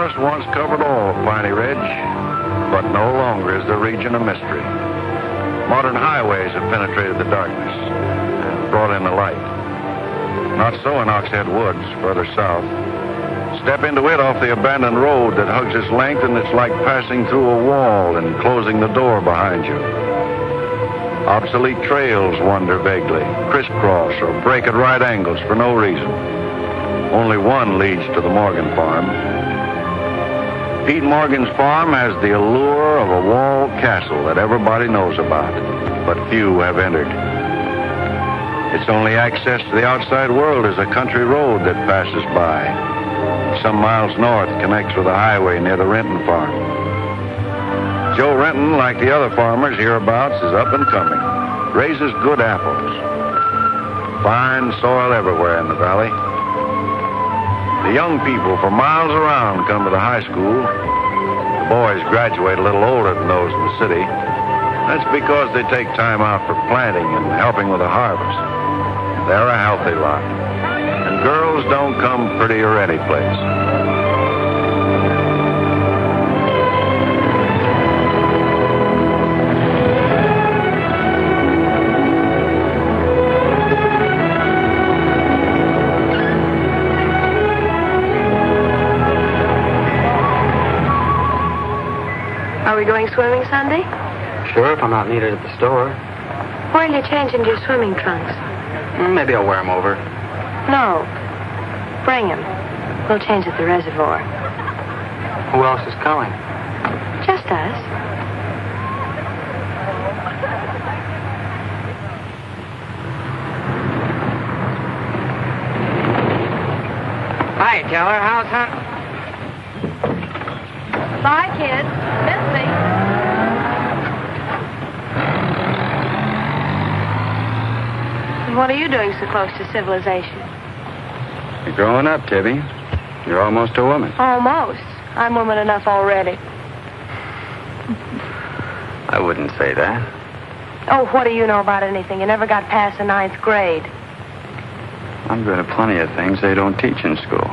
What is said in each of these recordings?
Dallas once covered all of Piney Ridge, but no longer is the region a mystery. Modern highways have penetrated the darkness and brought in the light. Not so in Oxhead Woods, further south. Step into it off the abandoned road that hugs its length, and it's like passing through a wall and closing the door behind you. Obsolete trails wander vaguely, crisscross or break at right angles for no reason. Only one leads to the Morgan farm. Pete Morgan's farm has the allure of a walled castle that everybody knows about, but few have entered. Its only access to the outside world is a country road that passes by. Some miles north connects with a highway near the Renton farm. Joe Renton, like the other farmers hereabouts, is up and coming. Raises good apples. Fine soil everywhere in the valley. The young people for miles around come to the high school. The boys graduate a little older than those in the city. That's because they take time out for planting and helping with the harvest. They're a healthy lot. And girls don't come prettier any place. Are we going swimming Sunday? Sure, if I'm not needed at the store. Where'll you change into your swimming trunks? Maybe I'll wear them over. No. Bring them. We'll change at the reservoir. Who else is coming? Just us. Hi, Teller. How's hunting? Bye, kids. Miss me. What are you doing so close to civilization? You're growing up, Tibby. You're almost a woman. Almost. I'm woman enough already. I wouldn't say that. Oh, what do you know about anything? You never got past the 9th grade. I'm good at plenty of things they don't teach in school.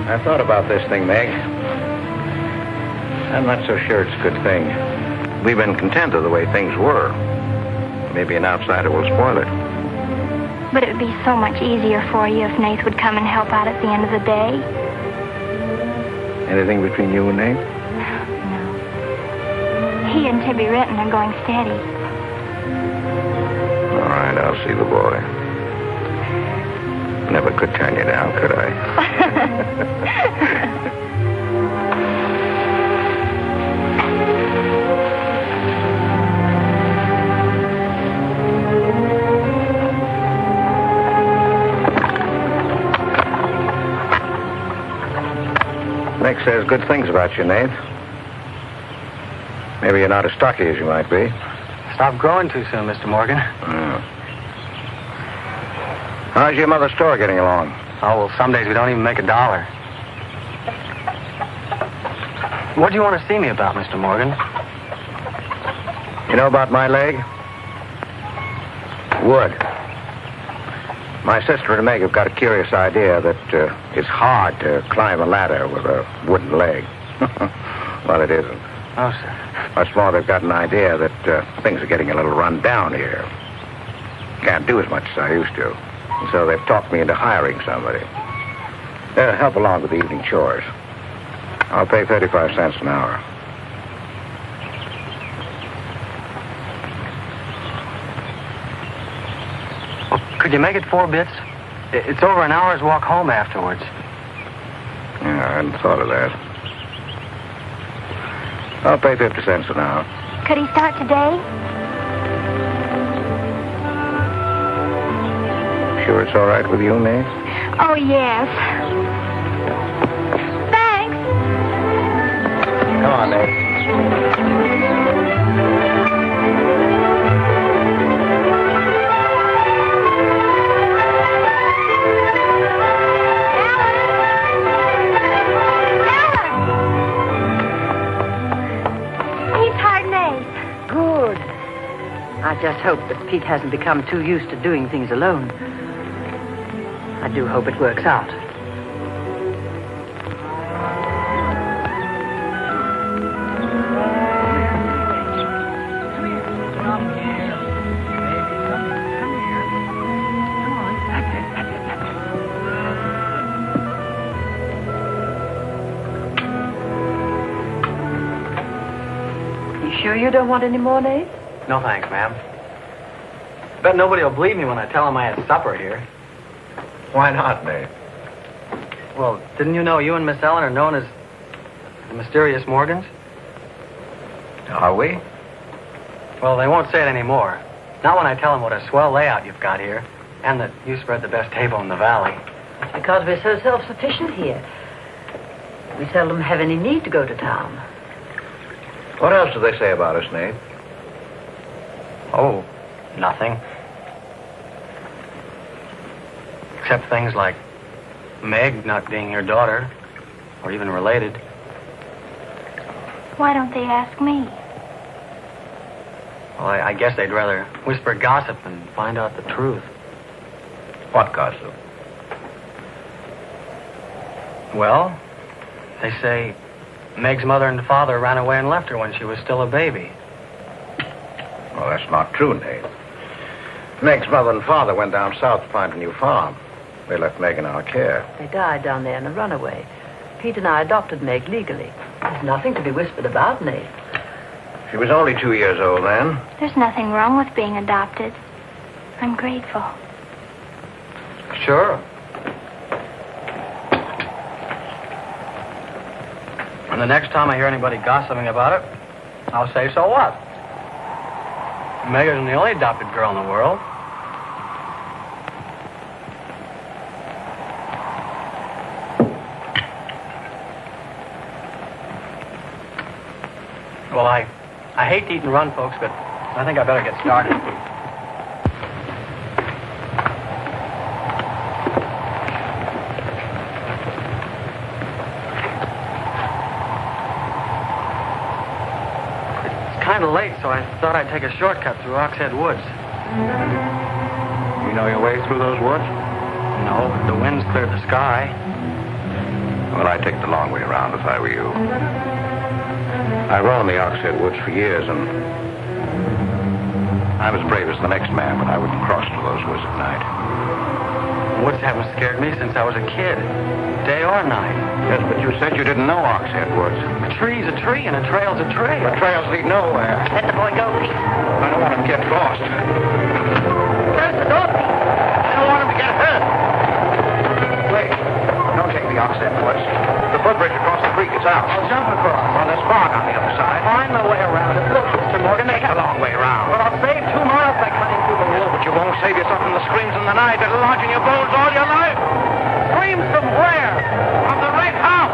I've thought about this thing, Meg. I'm not so sure it's a good thing. We've been content of the way things were. Maybe an outsider will spoil it. But it would be so much easier for you if Nate would come and help out at the end of the day. Anything between you and Nate? No. He and Tibby Renton are going steady. All right, I'll see the boy. Never could turn you down, could I? Meg says good things about you, Nate. Maybe you're not as stocky as you might be. Stop growing too soon, Mr. Morgan. How's your mother's store getting along? Oh, well, some days we don't even make $1. What do you want to see me about, Mr. Morgan? You know about my leg? Wood. My sister and Meg have got a curious idea that it's hard to climb a ladder with a wooden leg. Well, it isn't. Oh, sir. Much more, they've got an idea that things are getting a little run down here. Can't do as much as I used to. And so they've talked me into hiring somebody. Help along with the evening chores. I'll pay 35 cents an hour. Well, could you make it 4 bits? It's over an hour's walk home afterwards. Yeah, I hadn't thought of that. I'll pay 50 cents an hour. Could he start today? Sure it's all right with you, Nate? Oh, yes. Thanks. Come on, Nate. Good. I just hope that Pete hasn't become too used to doing things alone. I do hope it works out. Sure you don't want any more, Nate? No, thanks, ma'am. Bet nobody will believe me when I tell them I had supper here. Why not, Nate? Well, didn't you know you and Miss Ellen are known as the mysterious Morgans? Are we? Well, they won't say it anymore. Not when I tell them what a swell layout you've got here, and that you spread the best table in the valley. It's because we're so self-sufficient here. We seldom have any need to go to town. What else do they say about us, Nate? Oh, nothing. Except things like Meg not being your daughter, or even related. Why don't they ask me? Well, I guess they'd rather whisper gossip than find out the truth. What gossip? Well, they say Meg's mother and father ran away and left her when she was still a baby. Well, that's not true, Nate. Meg's mother and father went down south to find a new farm. They left Meg in our care. They died down there in a runaway. Pete and I adopted Meg legally. There's nothing to be whispered about, Nate. She was only 2 years old then. There's nothing wrong with being adopted. I'm grateful. Sure. And the next time I hear anybody gossiping about it, I'll say, so what? Meg isn't the only adopted girl in the world. Well, I hate to eat and run, folks, but I think I better get started. Kind of late, so I thought I'd take a shortcut through Oxhead Woods. You know your way through those woods? No, the wind's cleared the sky. Well, I'd take the long way around if I were you. I roamed the Oxhead Woods for years, and I'm as brave as the next man, but I wouldn't cross through those woods at night. Woods haven't scared me since I was a kid, day or night. Yes, but you said you didn't know Oxhead Woods. A tree's a tree, and a trail's a trail. The trails lead nowhere. Let the boy go, Pete. I don't want him to get lost. Close the door, Pete. I don't want him to get hurt. Wait. Don't take the Oxhead Woods. The footbridge across the creek is out. I'll jump across. Well, there's fog on the other side. Find my way around it. Look, Mr. Morgan, Take the long way around. Well, I'll save 2 miles by cutting through the wood. But you won't save yourself from the screams in the night that'll lodge in your bones all your life. Screams from where? From the red house.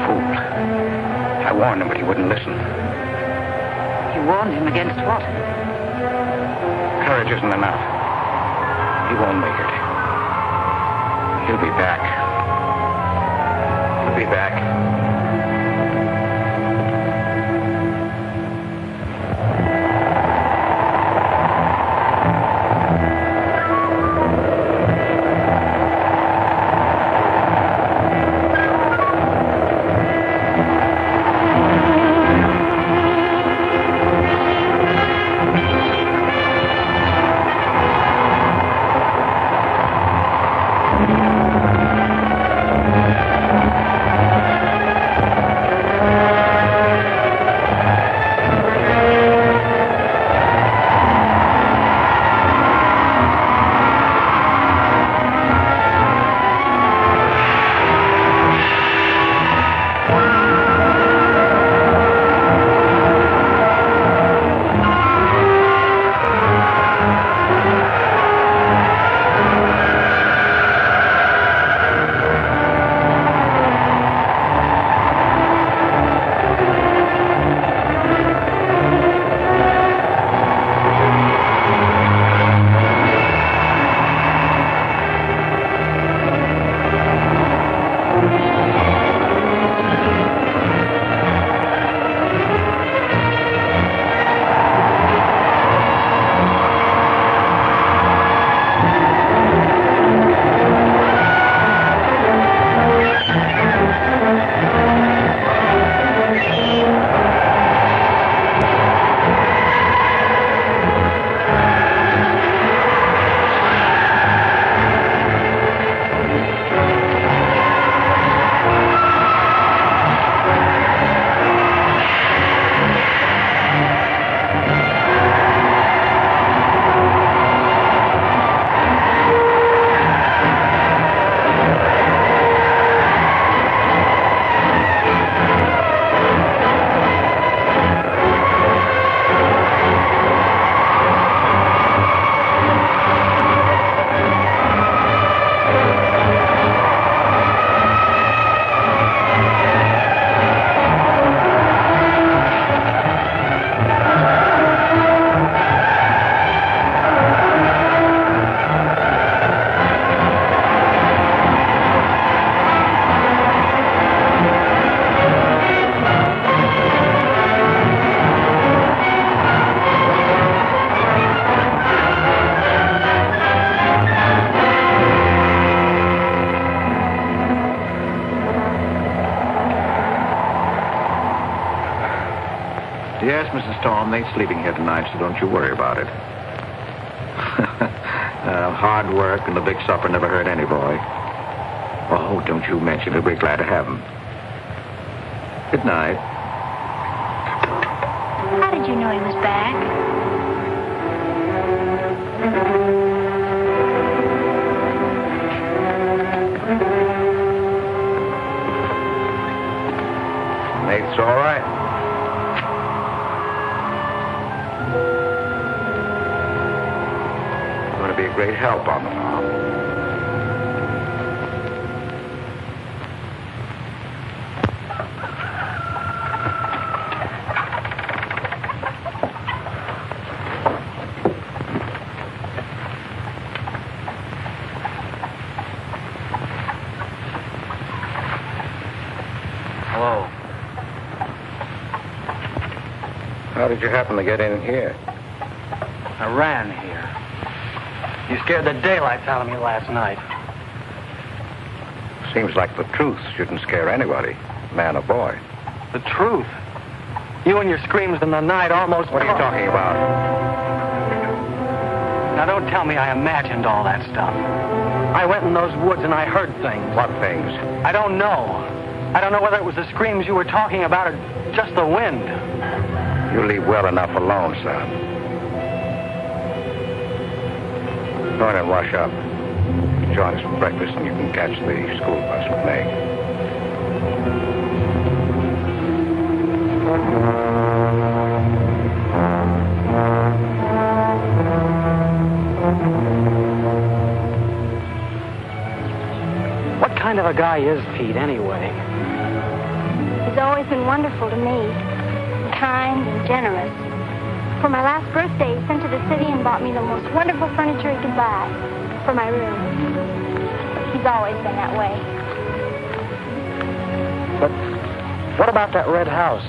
Fool. I warned him, but he wouldn't listen. You warned him against what? Courage isn't enough. He won't make it. He'll be back. He'll be back. Yes, Mrs. Storm, they're sleeping here tonight, so don't you worry about it. Hard work and the big supper never hurt any boy. Oh, don't you mention it. We're glad to have him. Good night. How did you know he was back? Nate's all right. Going to be a great help on the farm. Hello. How did you happen to get in here? I ran here. You scared the daylights out of me last night. Seems like the truth shouldn't scare anybody, man or boy. The truth. You and your screams in the night almost... What are you talking about? Now, don't tell me I imagined all that stuff. I went in those woods and I heard things. What things? I don't know. I don't know whether it was the screams you were talking about or just the wind. You leave well enough alone, son. Go ahead and wash up. Join us for breakfast and you can catch the school bus with Meg. What kind of a guy is Pete, anyway? He's always been wonderful to me, kind and generous. For my last birthday, he sent to the city and bought me the most wonderful furniture he could buy for my room. He's always been that way. But what about that red house?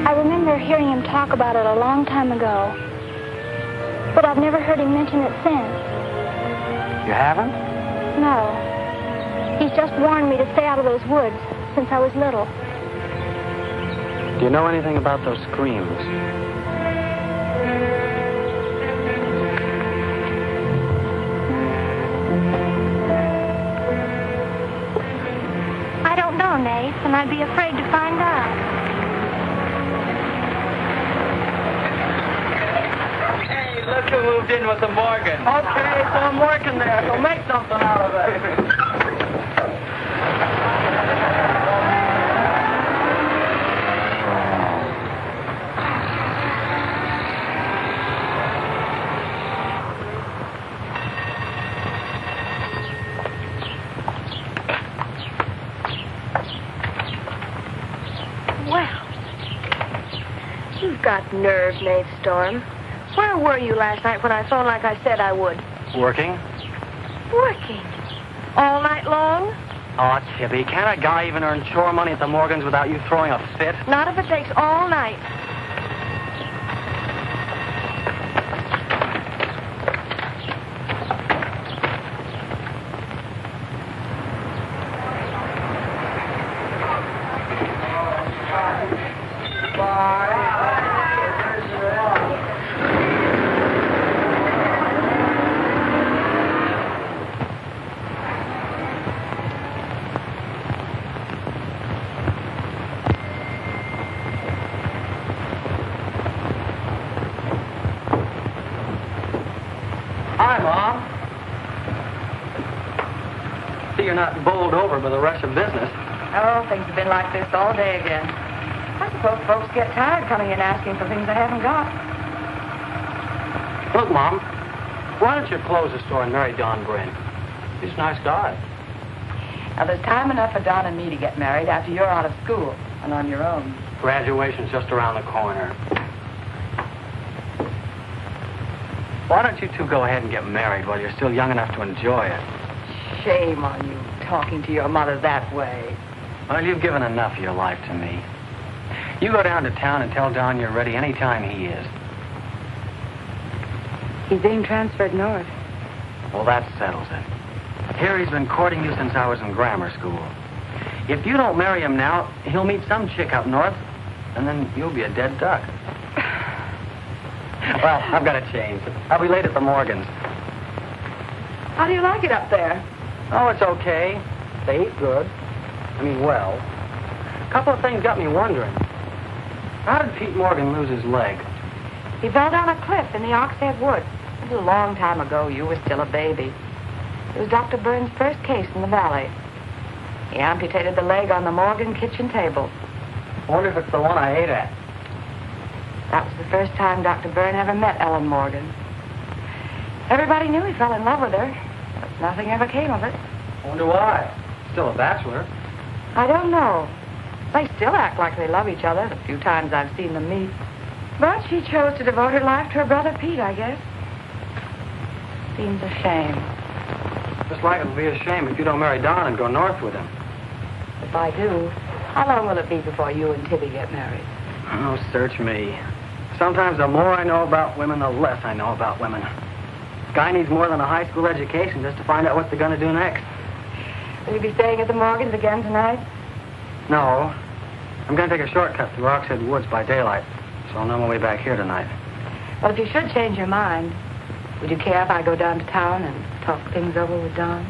I remember hearing him talk about it a long time ago, but I've never heard him mention it since. You haven't? No. He's just warned me to stay out of those woods since I was little. Do you know anything about those screams? I don't know, Nate, and I'd be afraid to find out. Hey, look who moved in with the Morgan. Okay, so I'm working there, so make something out of it. Got nerve, Nate Storm. Where were you last night when I phoned like I said I would? Working? Working? All night long? Oh, Tibby, can't a guy even earn chore money at the Morgans without you throwing a fit? Not if it takes all night. Hi, Mom. See, you're not bowled over by the rush of business. Oh, things have been like this all day again. I suppose folks get tired coming in asking for things they haven't got. Look, Mom, why don't you close the store and marry Don Bryn? He's a nice guy. Now, there's time enough for Don and me to get married after you're out of school and on your own. Graduation's just around the corner. Why don't you two go ahead and get married while you're still young enough to enjoy it? Shame on you, talking to your mother that way. Well, you've given enough of your life to me. You go down to town and tell Don you're ready any time he is. He's being transferred north. Well, that settles it. Here he's been courting you since I was in grammar school. If you don't marry him now, he'll meet some chick up north, and then you'll be a dead duck. Well, I've got to change. I'll be late at the Morgans. How do you like it up there? Oh, it's okay. They eat good. I mean, well. A couple of things got me wondering. How did Pete Morgan lose his leg? He fell down a cliff in the Oxhead Woods. It was a long time ago. You were still a baby. It was Dr. Burns' first case in the valley. He amputated the leg on the Morgan kitchen table. I wonder if it's the one I ate at. That was the first time Dr. Byrne ever met Ellen Morgan. Everybody knew he fell in love with her, but nothing ever came of it. I wonder why. Still a bachelor. I don't know. They still act like they love each other, the few times I've seen them meet. But she chose to devote her life to her brother Pete, I guess. Seems a shame. Just like it'll be a shame if you don't marry Don and go north with him. If I do, how long will it be before you and Tibby get married? Oh, search me. Sometimes the more I know about women, the less I know about women. Guy needs more than a high school education just to find out what they're going to do next. Will you be staying at the Morgans again tonight? No. I'm going to take a shortcut through Oxhead Woods by daylight, so I'll know my way back here tonight. Well, if you should change your mind, would you care if I go down to town and talk things over with Don?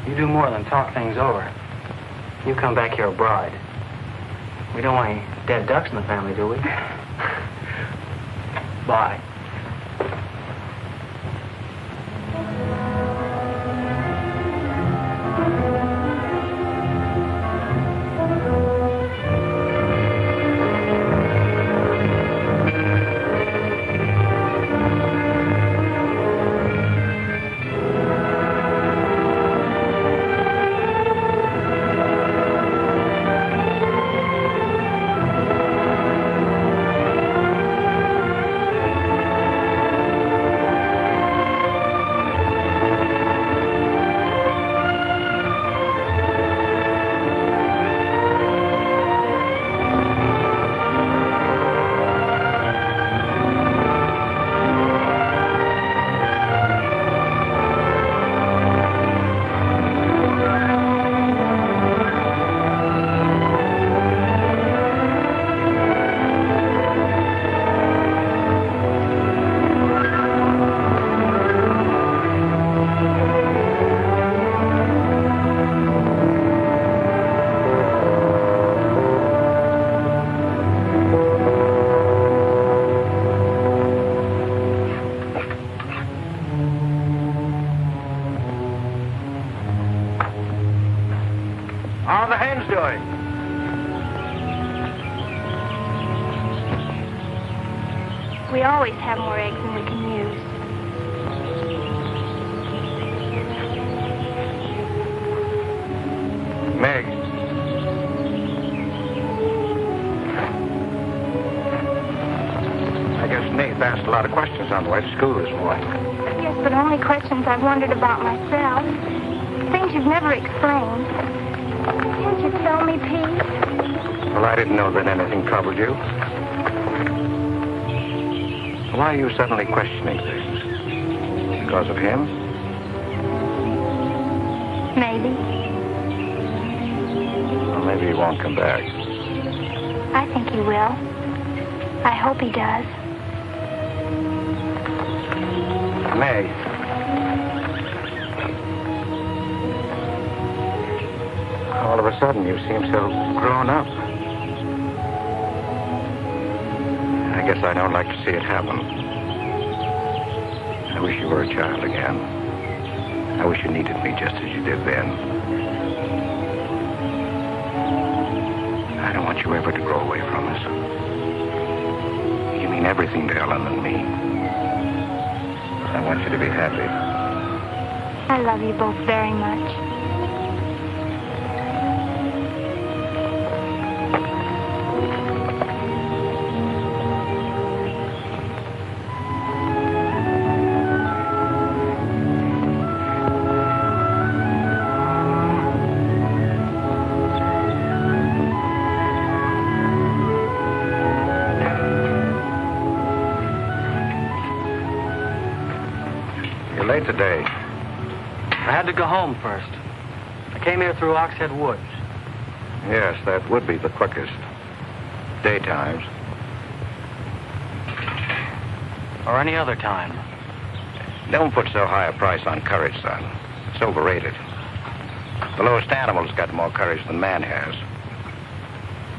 You do more than talk things over. You come back here a bride. We don't want any dead ducks in the family, do we? Bye. How are the hens doing? We always have more eggs than we can use. Meg. I guess Nate asked a lot of questions on the way to school this morning. Yes, but only questions I've wondered about myself. Things you've never explained. Can't you tell me, Pete? Well, I didn't know that anything troubled you. Why are you suddenly questioning things? Because of him? Maybe. Well, maybe he won't come back. I think he will. I hope he does. May. All of a sudden, you seem so grown up. I guess I don't like to see it happen. I wish you were a child again. I wish you needed me just as you did then. I don't want you ever to grow away from us. You mean everything to Ellen and me. I want you to be happy. I love you both very much. Late today. I had to go home first. I came here through Oxhead Woods. Yes, that would be the quickest. Daytimes. Or any other time. Don't put so high a price on courage, son. It's overrated. The lowest animal's got more courage than man has.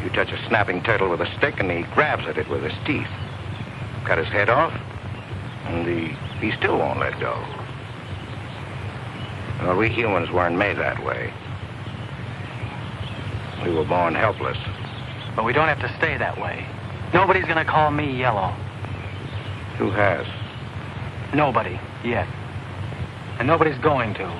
You touch a snapping turtle with a stick and he grabs at it with his teeth. Cut his head off, and he still won't let go. Well, we humans weren't made that way. We were born helpless. But we don't have to stay that way. Nobody's gonna call me yellow. Who has? Nobody, yet. And nobody's going to.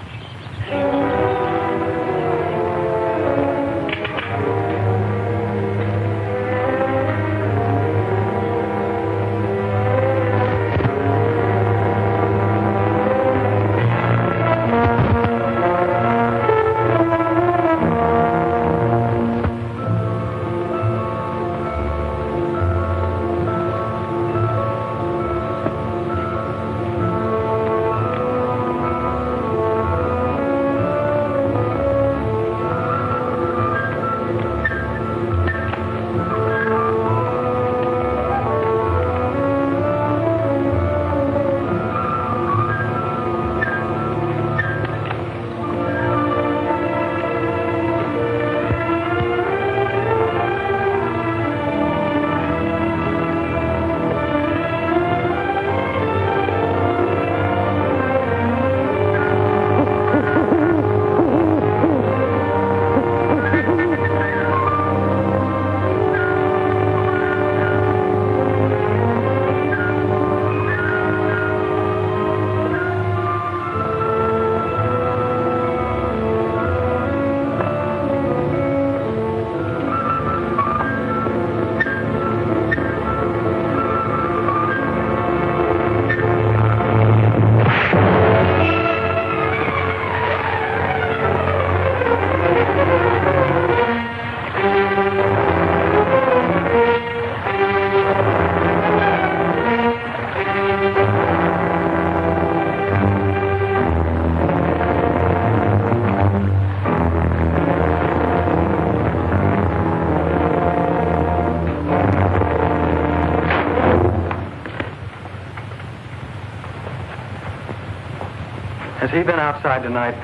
Has he been outside tonight?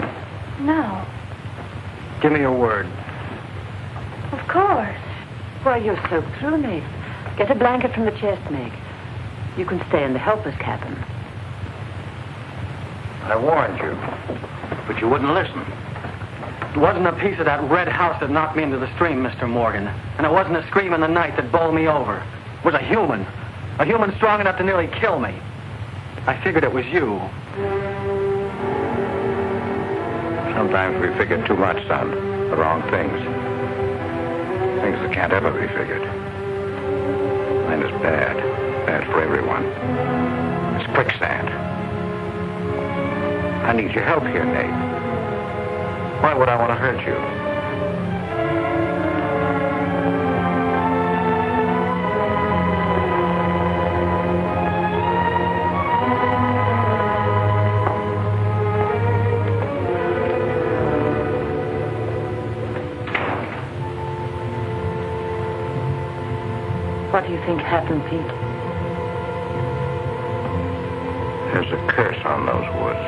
No. Give me your word. Of course. Why, you're soaked through, Nate. Get a blanket from the chest, Meg. You can stay in the helper's cabin. I warned you, but you wouldn't listen. It wasn't a piece of that red house that knocked me into the stream, Mr. Morgan. And it wasn't a scream in the night that bowled me over. It was a human. A human strong enough to nearly kill me. I figured it was you. Sometimes we figure too much, son. The wrong things. Things that can't ever be figured. Mine is bad. Bad for everyone. It's quicksand. I need your help here, Nate. Why would I want to hurt you? What do you think happened, Pete? There's a curse on those woods.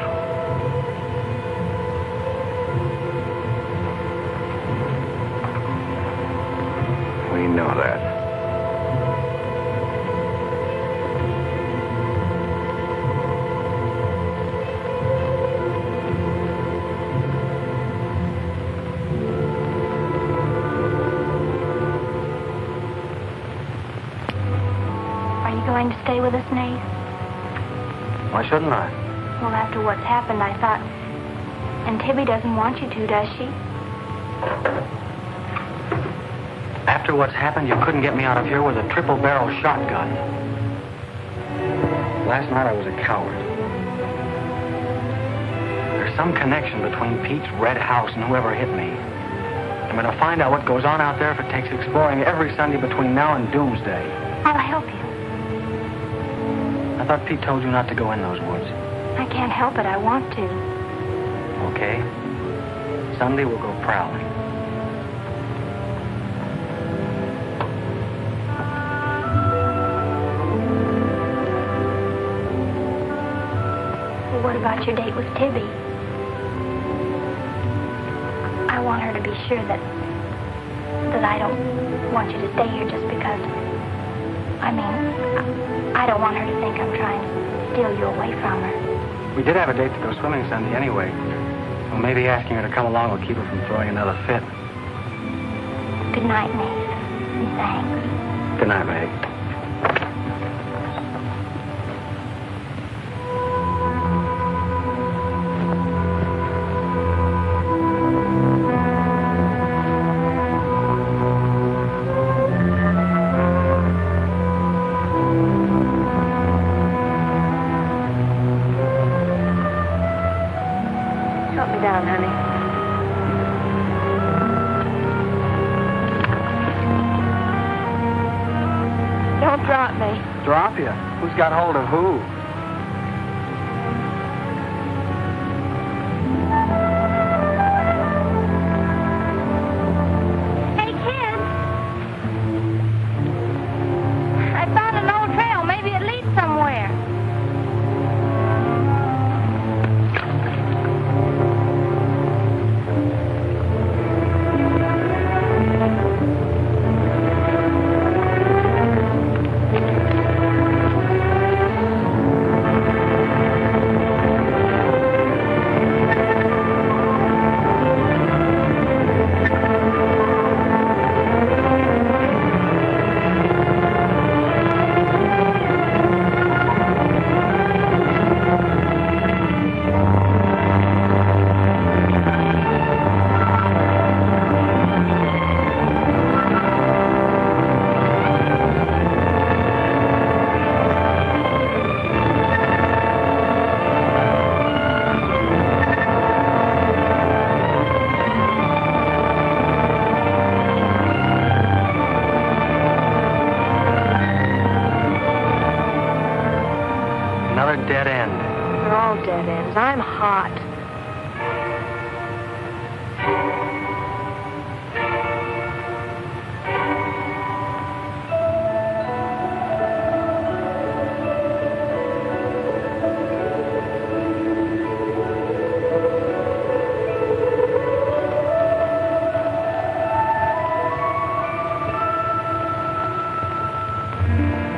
We know that. Are you going to stay with us, Nate? Why shouldn't I? Well, after what's happened, I thought... And Tibby doesn't want you to, does she? After what's happened, you couldn't get me out of here with a triple-barrel shotgun. Last night I was a coward. There's some connection between Pete's red house and whoever hit me. I'm going to find out what goes on out there if it takes exploring every Sunday between now and doomsday. I'll help you. I thought Pete told you not to go in those woods. I can't help it. I want to. Okay. Sunday we'll go prowling. Well, what about your date with Tibby? I want her to be sure that I don't want you to stay here just because... I don't want her to think I'm trying to steal you away from her. We did have a date to go swimming Sunday anyway. So maybe asking her to come along will keep her from throwing another fit. Good night, Nate. And thanks. Good night, Meg. Drop you? Who's got hold of who? Hey, kids! I found an old trail. Maybe it leads somewhere. Dead end. They're all dead ends. I'm hot.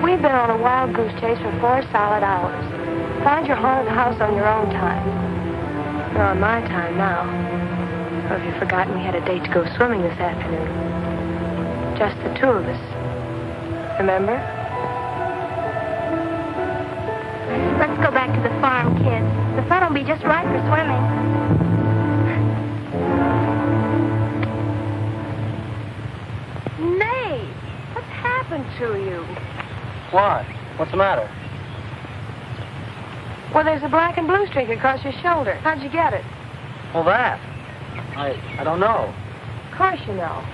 We've been on a wild goose chase for 4 solid hours. Find your haunted house on your own time. You're on my time now. Or have you forgotten we had a date to go swimming this afternoon? Just the two of us. Remember? Let's go back to the farm, kids. The sun will be just right for swimming. Nate, what's happened to you? What? What's the matter? Well, there's a black and blue streak across your shoulder. How'd you get it? Well, that. I don't know. Of course you know.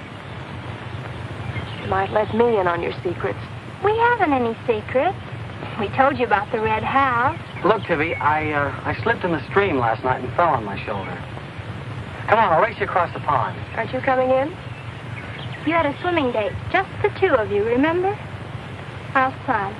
You might let me in on your secrets. We haven't any secrets. We told you about the red house. Look, Tivy, I slipped in the stream last night and fell on my shoulder. Come on, I'll race you across the pond. Aren't you coming in? You had a swimming date, just the two of you, remember? How's fun?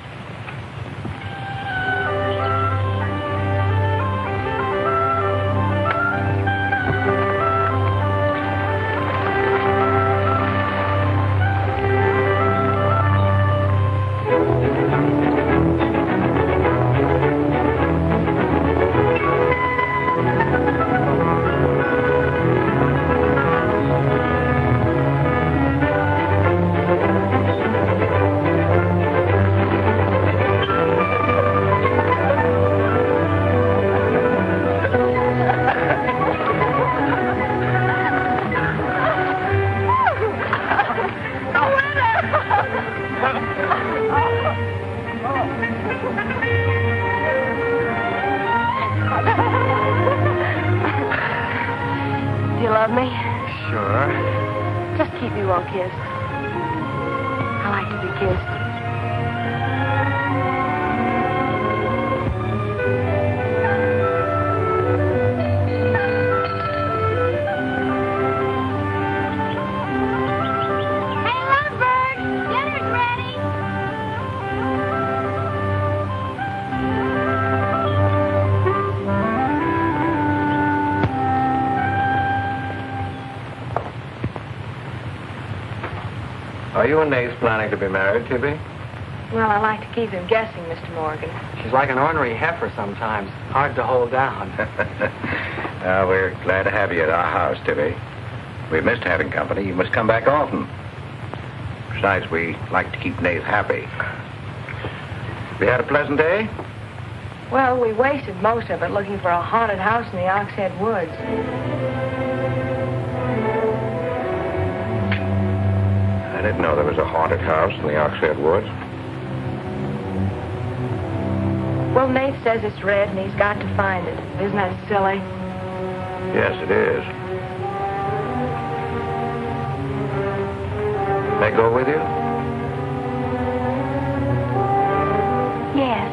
Are you and Nace planning to be married, Tibby? Well, I like to keep him guessing, Mr. Morgan. She's like an ornery heifer sometimes. Hard to hold down. We're glad to have you at our house, Tibby. We missed having company. You must come back often. Besides, we like to keep Nace happy. We had a pleasant day? Well, we wasted most of it looking for a haunted house in the Oxhead Woods. I didn't know there was a haunted house in the Oxhead Woods. Well, Nate says it's red and he's got to find it. Isn't that silly? Yes, it is. May I go with you? Yes.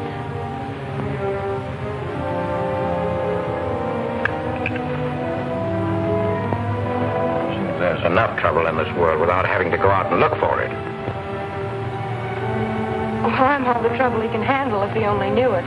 There's enough trouble in this world without having to go out and look for it. Well, I'm all the trouble he can handle if he only knew it.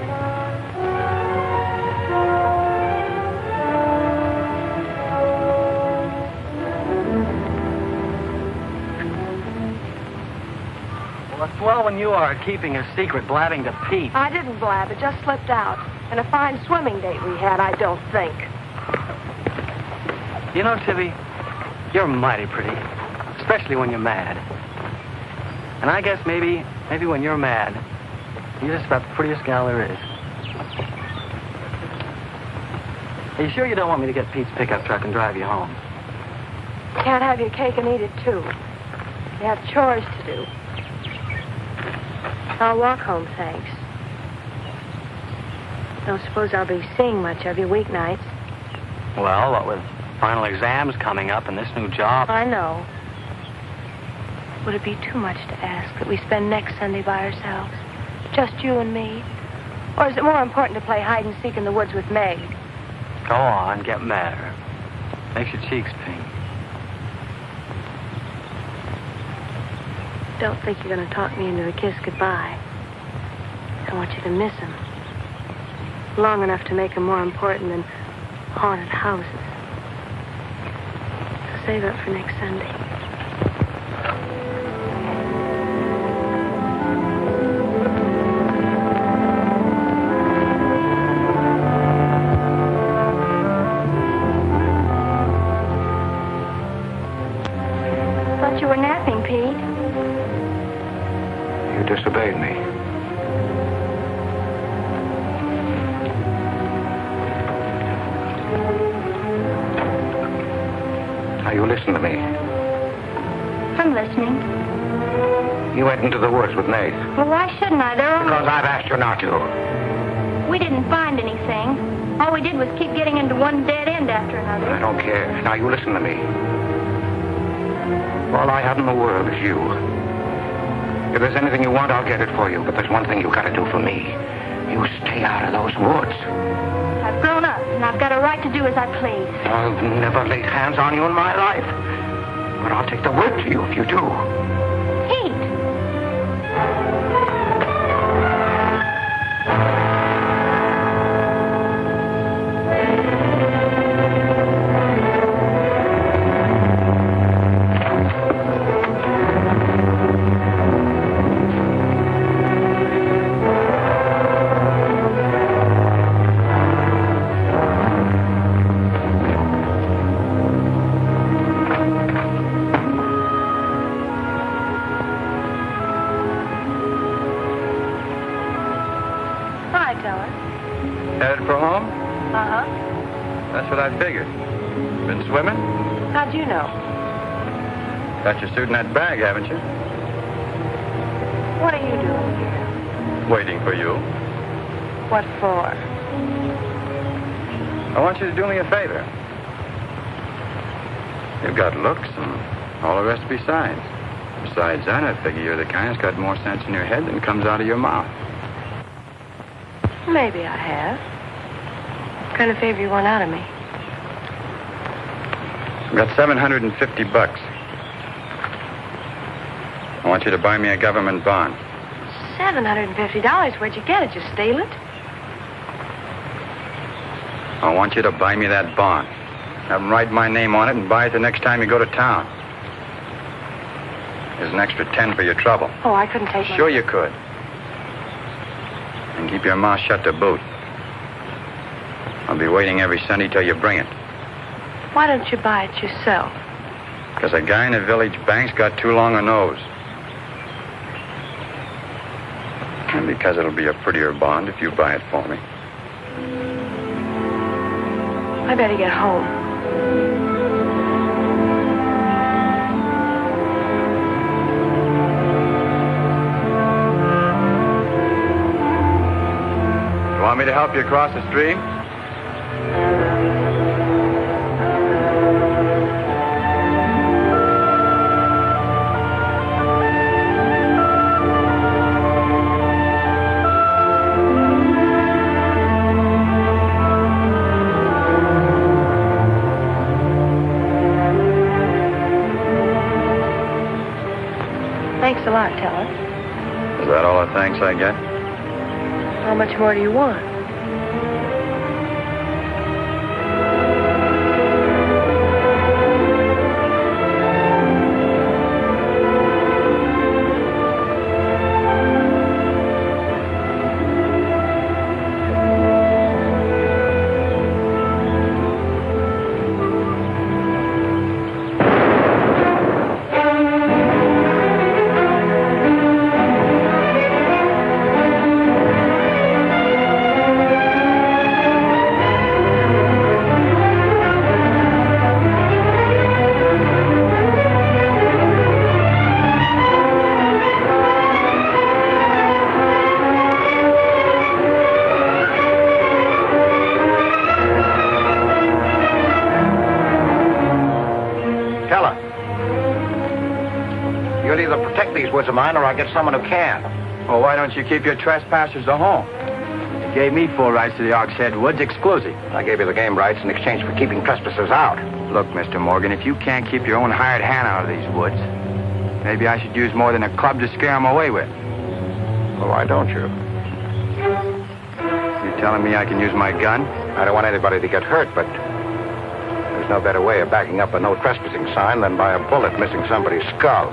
Well, it's swell when you are keeping a secret, blabbing to Pete. I didn't blab. It just slipped out. And a fine swimming date we had, I don't think. You know, Tibby, you're mighty pretty, especially when you're mad. And I guess maybe when you're mad, you're just about the prettiest gal there is. Are you sure you don't want me to get Pete's pickup truck and drive you home? Can't have your cake and eat it, too. You have chores to do. I'll walk home, thanks. Don't suppose I'll be seeing much of you weeknights. Well, what with final exams coming up and this new job. I know. Would it be too much to ask that we spend next Sunday by ourselves? Just you and me? Or is it more important to play hide and seek in the woods with Meg? Go on, get madder. Makes your cheeks pink. Don't think you're going to talk me into a kiss goodbye. I want you to miss him. Long enough to make him more important than haunted houses. So save it for next Sunday. thought you were napping, Pete. You disobeyed me. Now, you listen to me. I'm listening. You went into the woods with Nate. Well, why shouldn't I? Because I've asked you not to. We didn't find anything. All we did was keep getting into one dead end after another. I don't care. Now, you listen to me. All I have in the world is you. If there's anything you want, I'll get it for you. But there's one thing you gotta do for me. You stay out of those woods. I've grown up, and I've got a right to do as I please. I've never laid hands on you in my life. But I'll take the word to you if you do. Pete! Headed for home? Uh-huh. That's what I figured. Been swimming? How'd you know? Got your suit in that bag, haven't you? What are you doing here? Waiting for you. What for? I want you to do me a favor. You've got looks and all the rest besides. Besides that, I figure you're the kind that's got more sense in your head than comes out of your mouth. Maybe I have. What kind of favor you want out of me? I've got $750. I want you to buy me a government bond. $750? Where'd you get it? You steal it? I want you to buy me that bond. Have them write my name on it and buy it the next time you go to town. There's an extra 10 for your trouble. Oh, I couldn't take Sure you could. And keep your mouth shut to boot. I'll be waiting every Sunday till you bring it. Why don't you buy it yourself? Because a guy in the village bank's got too long a nose. And because it'll be a prettier bond if you buy it for me. I better get home. You want me to help you across the stream? Thanks a lot, Teller. Is that all the thanks I get? How much more do you want? Woods of mine, or I'll get someone who can. Well, why don't you keep your trespassers at home? You gave me full rights to the Ox Head Woods exclusive. I gave you the game rights in exchange for keeping trespassers out. Look, Mr. Morgan, if you can't keep your own hired hand out of these woods, maybe I should use more than a club to scare them away with. Well, why don't you? You telling me I can use my gun? I don't want anybody to get hurt, but there's no better way of backing up a no trespassing sign than by a bullet missing somebody's skull.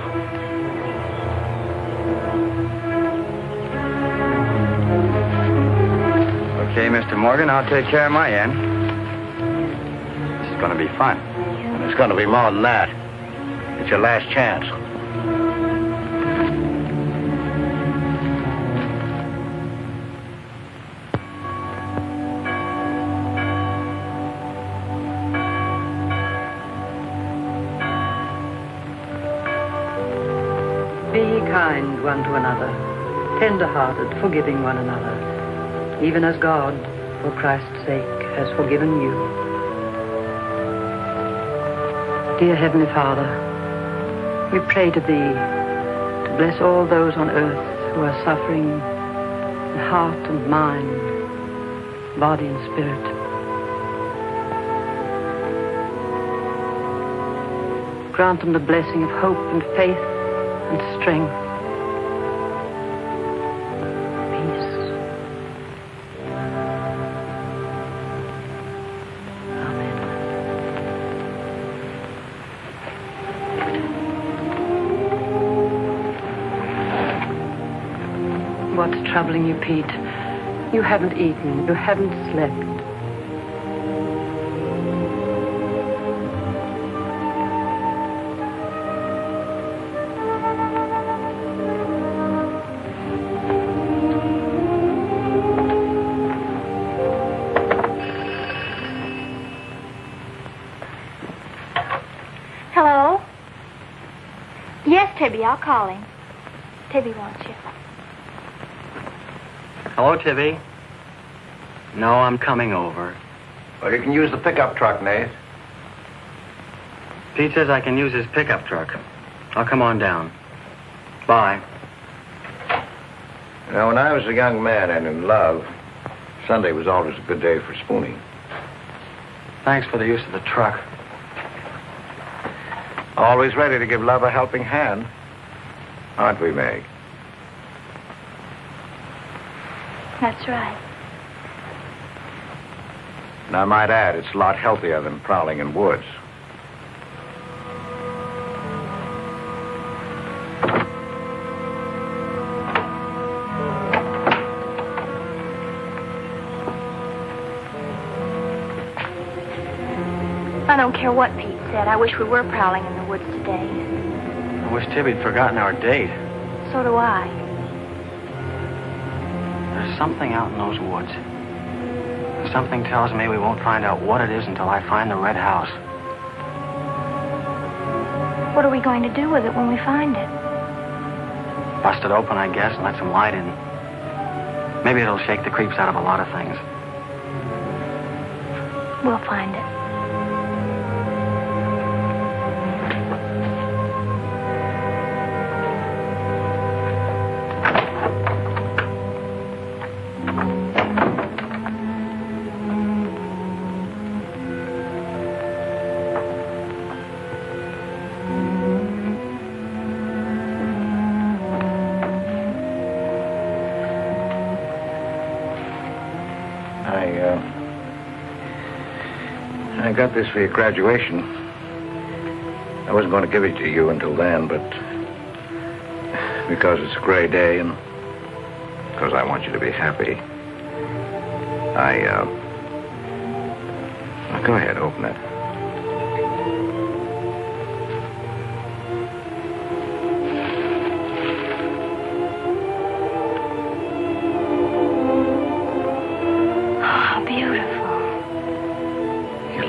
Okay, Mr. Morgan, I'll take care of my end. This is going to be fun. And it's going to be more than that. It's your last chance. Be ye kind one to another, tender-hearted, forgiving one another, even as God, for Christ's sake, has forgiven you. Dear Heavenly Father, we pray to Thee to bless all those on earth who are suffering in heart and mind, body and spirit. Grant them the blessing of hope and faith and strength. Peace. Amen. What's troubling you, Pete? You haven't eaten. You haven't slept. Hello? Yes, Tibby, I'll call him. Tibby wants you. Hello, Tibby. No, I'm coming over. Well, you can use the pickup truck, Nate. Pete says I can use his pickup truck. I'll come on down. Bye. You know, when I was a young man and in love, Sunday was always a good day for spooning. Thanks for the use of the truck. Always ready to give love a helping hand. Aren't we, Meg? That's right. And I might add, it's a lot healthier than prowling in woods. I don't care what Pete said. I wish we were prowling in the woods today. I wish Tibby'd forgotten our date. So do I. There's something out in those woods. Something tells me we won't find out what it is until I find the red house. What are we going to do with it when we find it? Bust it open, I guess, and let some light in. Maybe it'll shake the creeps out of a lot of things. We'll find it. I got this for your graduation. I wasn't going to give it to you until then, but because it's a gray day and because I want you to be happy, go ahead, open it.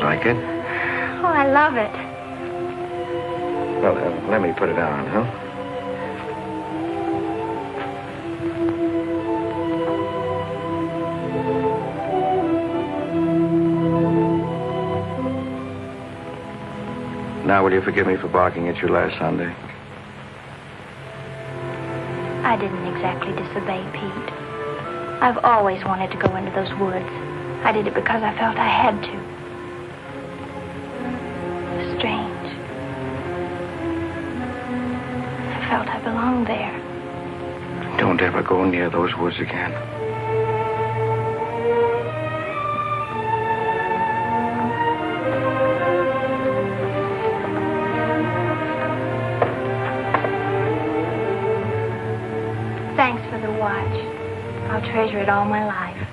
Like it? Oh, I love it. Well, let me put it on, huh? Now, will you forgive me for barking at you last Sunday? I didn't exactly disobey Pete. I've always wanted to go into those woods. I did it because I felt I had to. Strange. I felt I belonged there. Don't ever go near those woods again. Thanks for the watch. I'll treasure it all my life.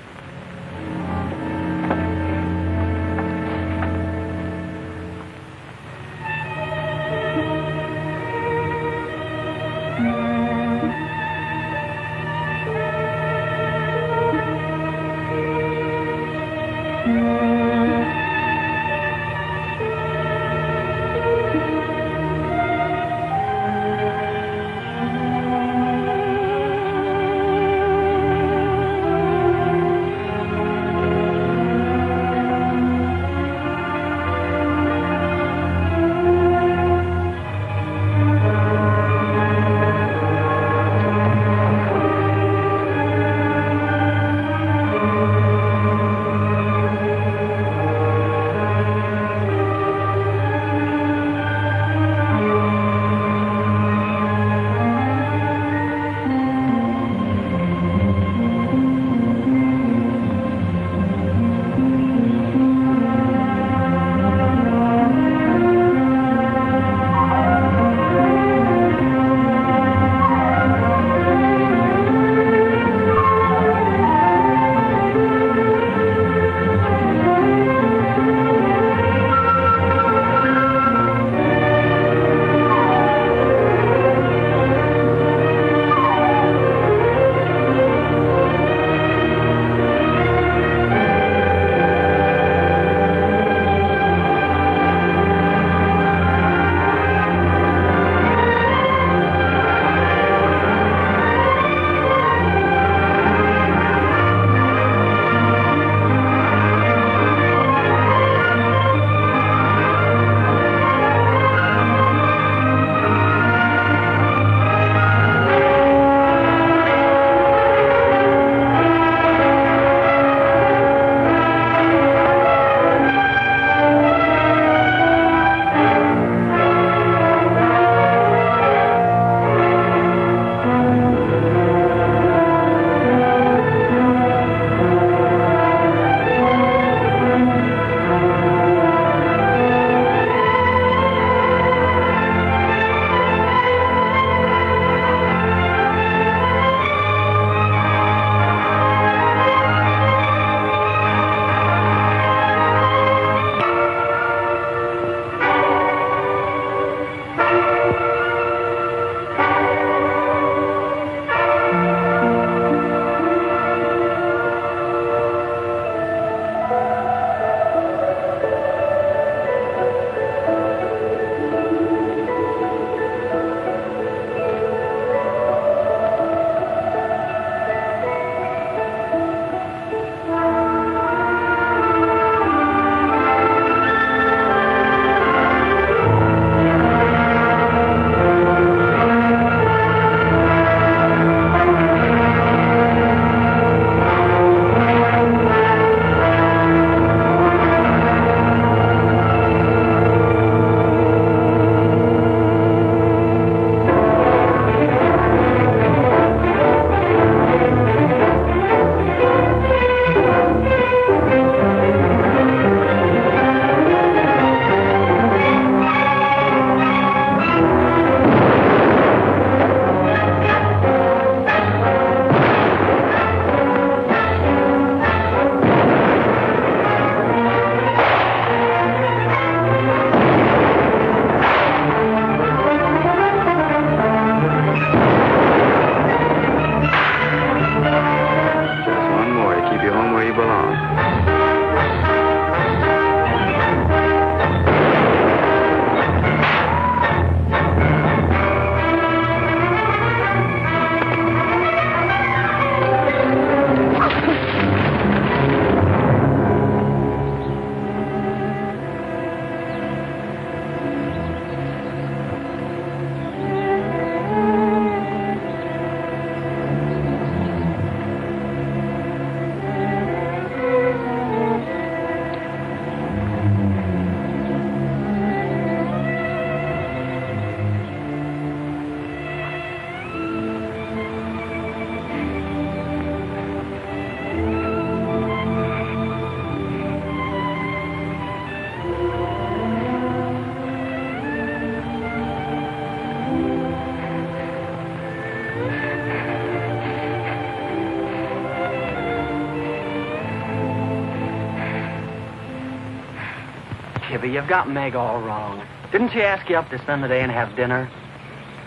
Ivy, you've got Meg all wrong. Didn't she ask you up to spend the day and have dinner?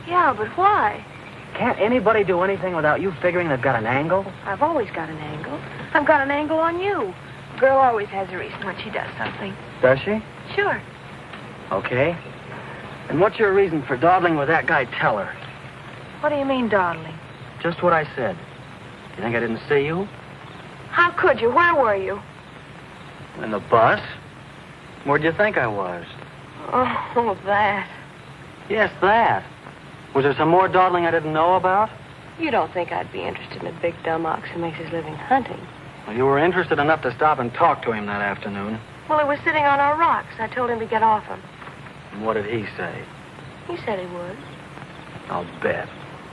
Yeah, but why? Can't anybody do anything without you figuring they've got an angle? I've always got an angle. I've got an angle on you. A girl always has a reason when she does something. Does she? Sure. Okay. And what's your reason for dawdling with that guy Teller? What do you mean, dawdling? Just what I said. You think I didn't see you? How could you? Where were you? In the bus? Where'd you think I was? Oh, that. Yes, that. Was there some more dawdling I didn't know about? You don't think I'd be interested in a big dumb ox who makes his living hunting? Well, you were interested enough to stop and talk to him that afternoon. Well, he was sitting on our rocks. I told him to get off them. And what did he say? He said he would. I'll bet.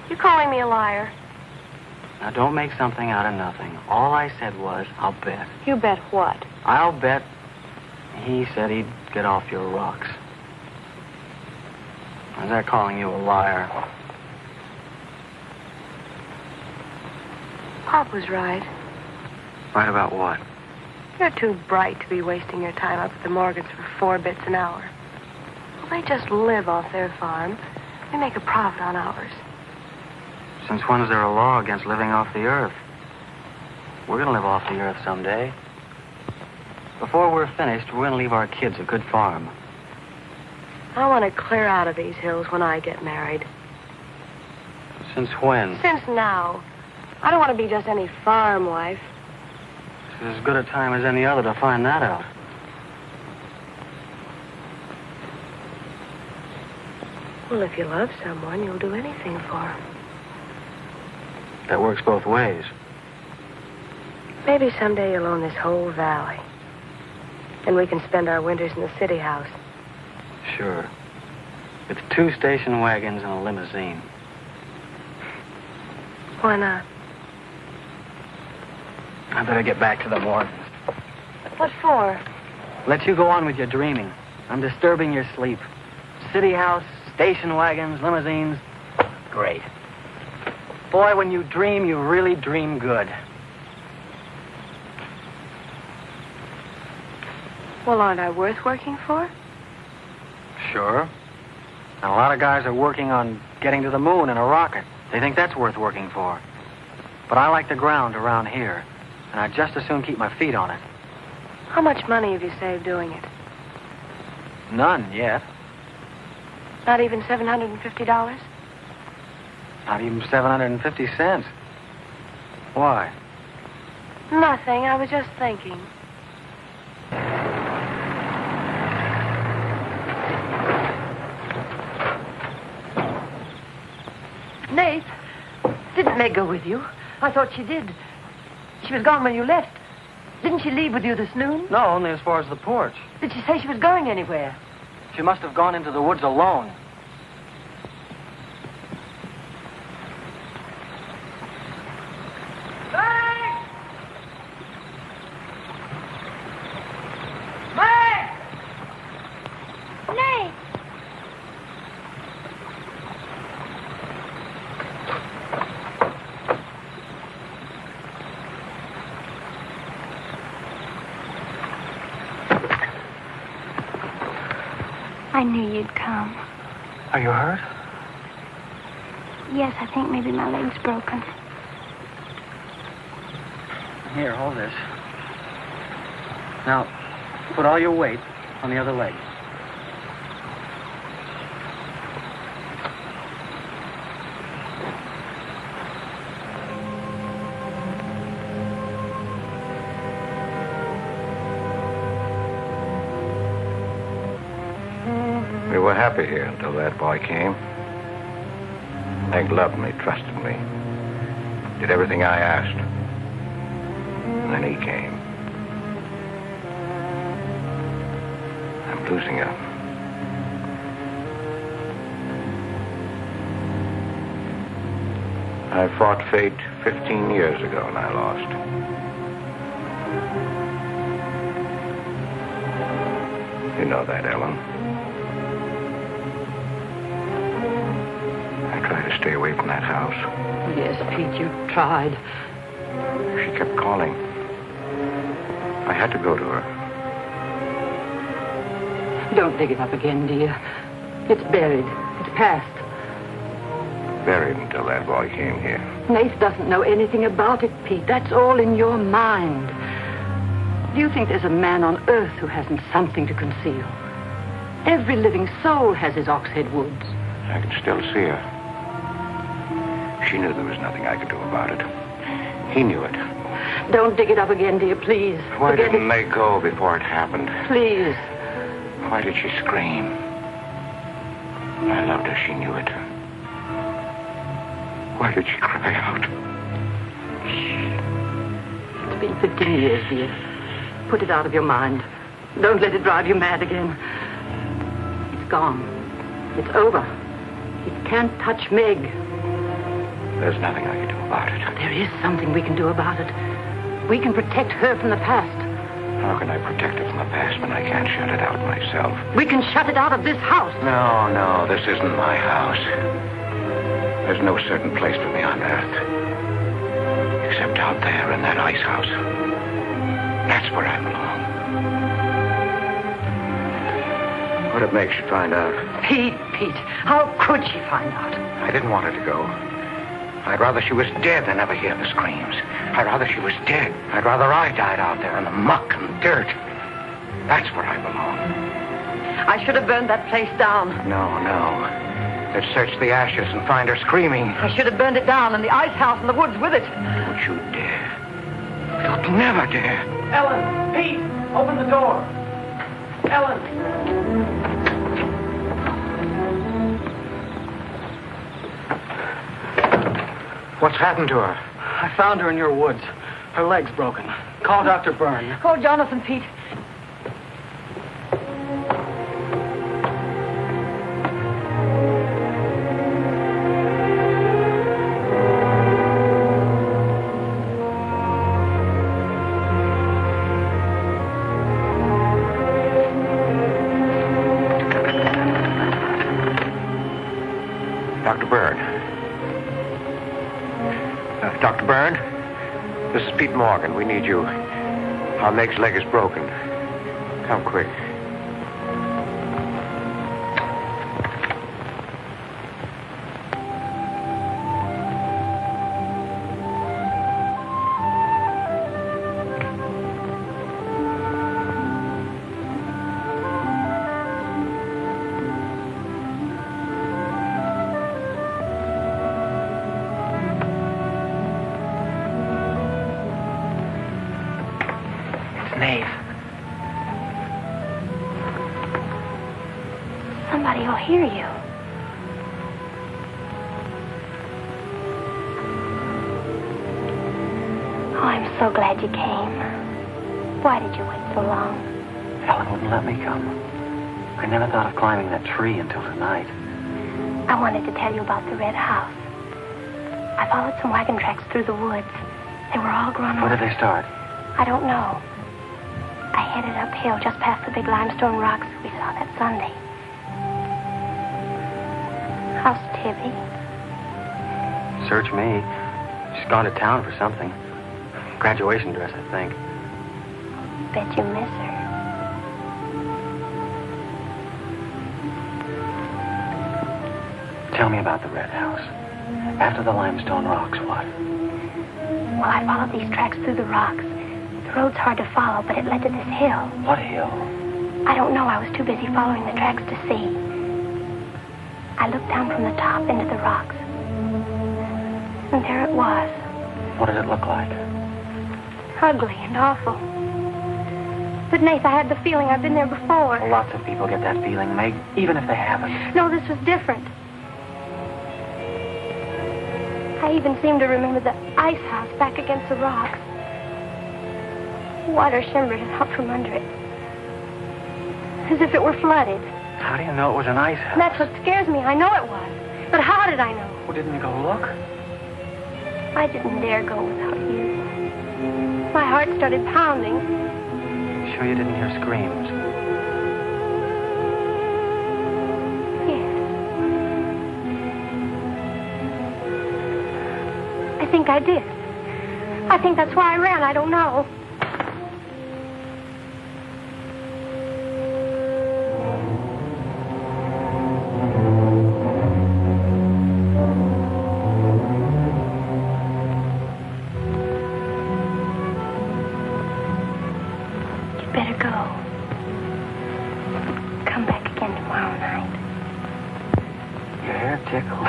You calling me a liar? Now, don't make something out of nothing. All I said was, I'll bet. You bet what? I'll bet he said he'd get off your rocks. Is that calling you a liar? Pop was right. Right about what? You're too bright to be wasting your time up at the Morgans for 4 bits an hour. Well, they just live off their farm. We make a profit on ours. Since when is there a law against living off the earth? We're going to live off the earth someday. Before we're finished, we're going to leave our kids a good farm. I want to clear out of these hills when I get married. Since when? Since now. I don't want to be just any farm wife. It's as good a time as any other to find that out. Well, if you love someone, you'll do anything for them. That works both ways. Maybe someday you'll own this whole valley. And we can spend our winters in the city house. Sure. With 2 station wagons and a limousine. Why not? I better get back to the Morgans. What for? Let you go on with your dreaming. I'm disturbing your sleep. City house, station wagons, limousines. Great. Boy, when you dream, you really dream good. Well, aren't I worth working for? Sure. And a lot of guys are working on getting to the moon in a rocket. They think that's worth working for. But I like the ground around here, and I'd just as soon keep my feet on it. How much money have you saved doing it? None yet. Not even $750? Not even 750 cents. Why? Nothing. I was just thinking. Nate, didn't Meg go with you? I thought she did. She was gone when you left. Didn't she leave with you this noon? No, only as far as the porch. Did she say she was going anywhere? She must have gone into the woods alone. Nate! I knew you'd come. Are you hurt? Yes, I think maybe my leg's broken. Here, hold this. Now, put all your weight on the other leg. We were happy here until that boy came. Meg loved me, trusted me, did everything I asked. And then he came. I'm losing her. I fought fate 15 years ago and I lost. You know that, Ellen. I tried to stay away from that house. Yes, Pete, you tried. She kept calling. I had to go to her. Don't dig it up again, dear. It's buried. It's past. Buried until that boy came here. Nath doesn't know anything about it, Pete. That's all in your mind. Do you think there's a man on earth who hasn't something to conceal? Every living soul has his Oxhead Woods. I can still see her. She knew there was nothing I could do about it. He knew it. Don't dig it up again, dear, please. Why Forget didn't it. they go before it happened? Please. Why did she scream? I loved her. She knew it. Why did she cry out? It's been 15 years, dear. Put it out of your mind. Don't let it drive you mad again. It's gone. It's over. It can't touch Meg. There's nothing I can do about it. There is something we can do about it. We can protect her from the past. How can I protect her from the past when I can't shut it out myself? We can shut it out of this house. No, this isn't my house. There's no certain place for me on earth. Except out there in that ice house. That's where I belong. What'd make you find out? Pete, how could she find out? I didn't want her to go. I'd rather she was dead than ever hear the screams. I'd rather she was dead. I'd rather I died out there in the muck and dirt. That's where I belong. I should have burned that place down. No. Let's search the ashes and find her screaming. I should have burned it down and the ice house in the woods with it. Don't you dare. You'd never dare. Ellen! Pete! Open the door! Ellen! What's happened to her? I found her in your woods. Her leg's broken. Call Dr. Byrne. Call Jonathan, Pete. Dr. Byrne. Dr. Byrne? This is Pete Morgan. We need you. Our Meg's leg is broken. Come quick. Somebody will hear you. Oh, I'm so glad you came. Why did you wait so long? Ellen wouldn't let me come. I never thought of climbing that tree until tonight. I wanted to tell you about the red house. I followed some wagon tracks through the woods. They were all grown Where over. did they start? I don't know. I headed uphill just past the big limestone rocks we saw that Sunday. How's Tibby? Search me. She's gone to town for something. Graduation dress, I think. Bet you miss her. Tell me about the red house. After the limestone rocks, what? Well, I followed these tracks through the rocks. The road's hard to follow, but it led to this hill. What hill? I don't know. I was too busy following the tracks to see. I looked down from the top into the rocks. And there it was. What did it look like? Ugly and awful. But, Nath, I had the feeling I've been there before. Well, lots of people get that feeling, Meg, even if they haven't. No, this was different. I even seem to remember the ice house back against the rocks. Water shimmered out from under it. As if it were flooded. How do you know it was an ice house? That's what scares me. I know it was. But how did I know? Well, didn't you go look? I didn't dare go without you. My heart started pounding. Sure you didn't hear screams? Yes. I think I did. I think that's why I ran. I don't know. tickle.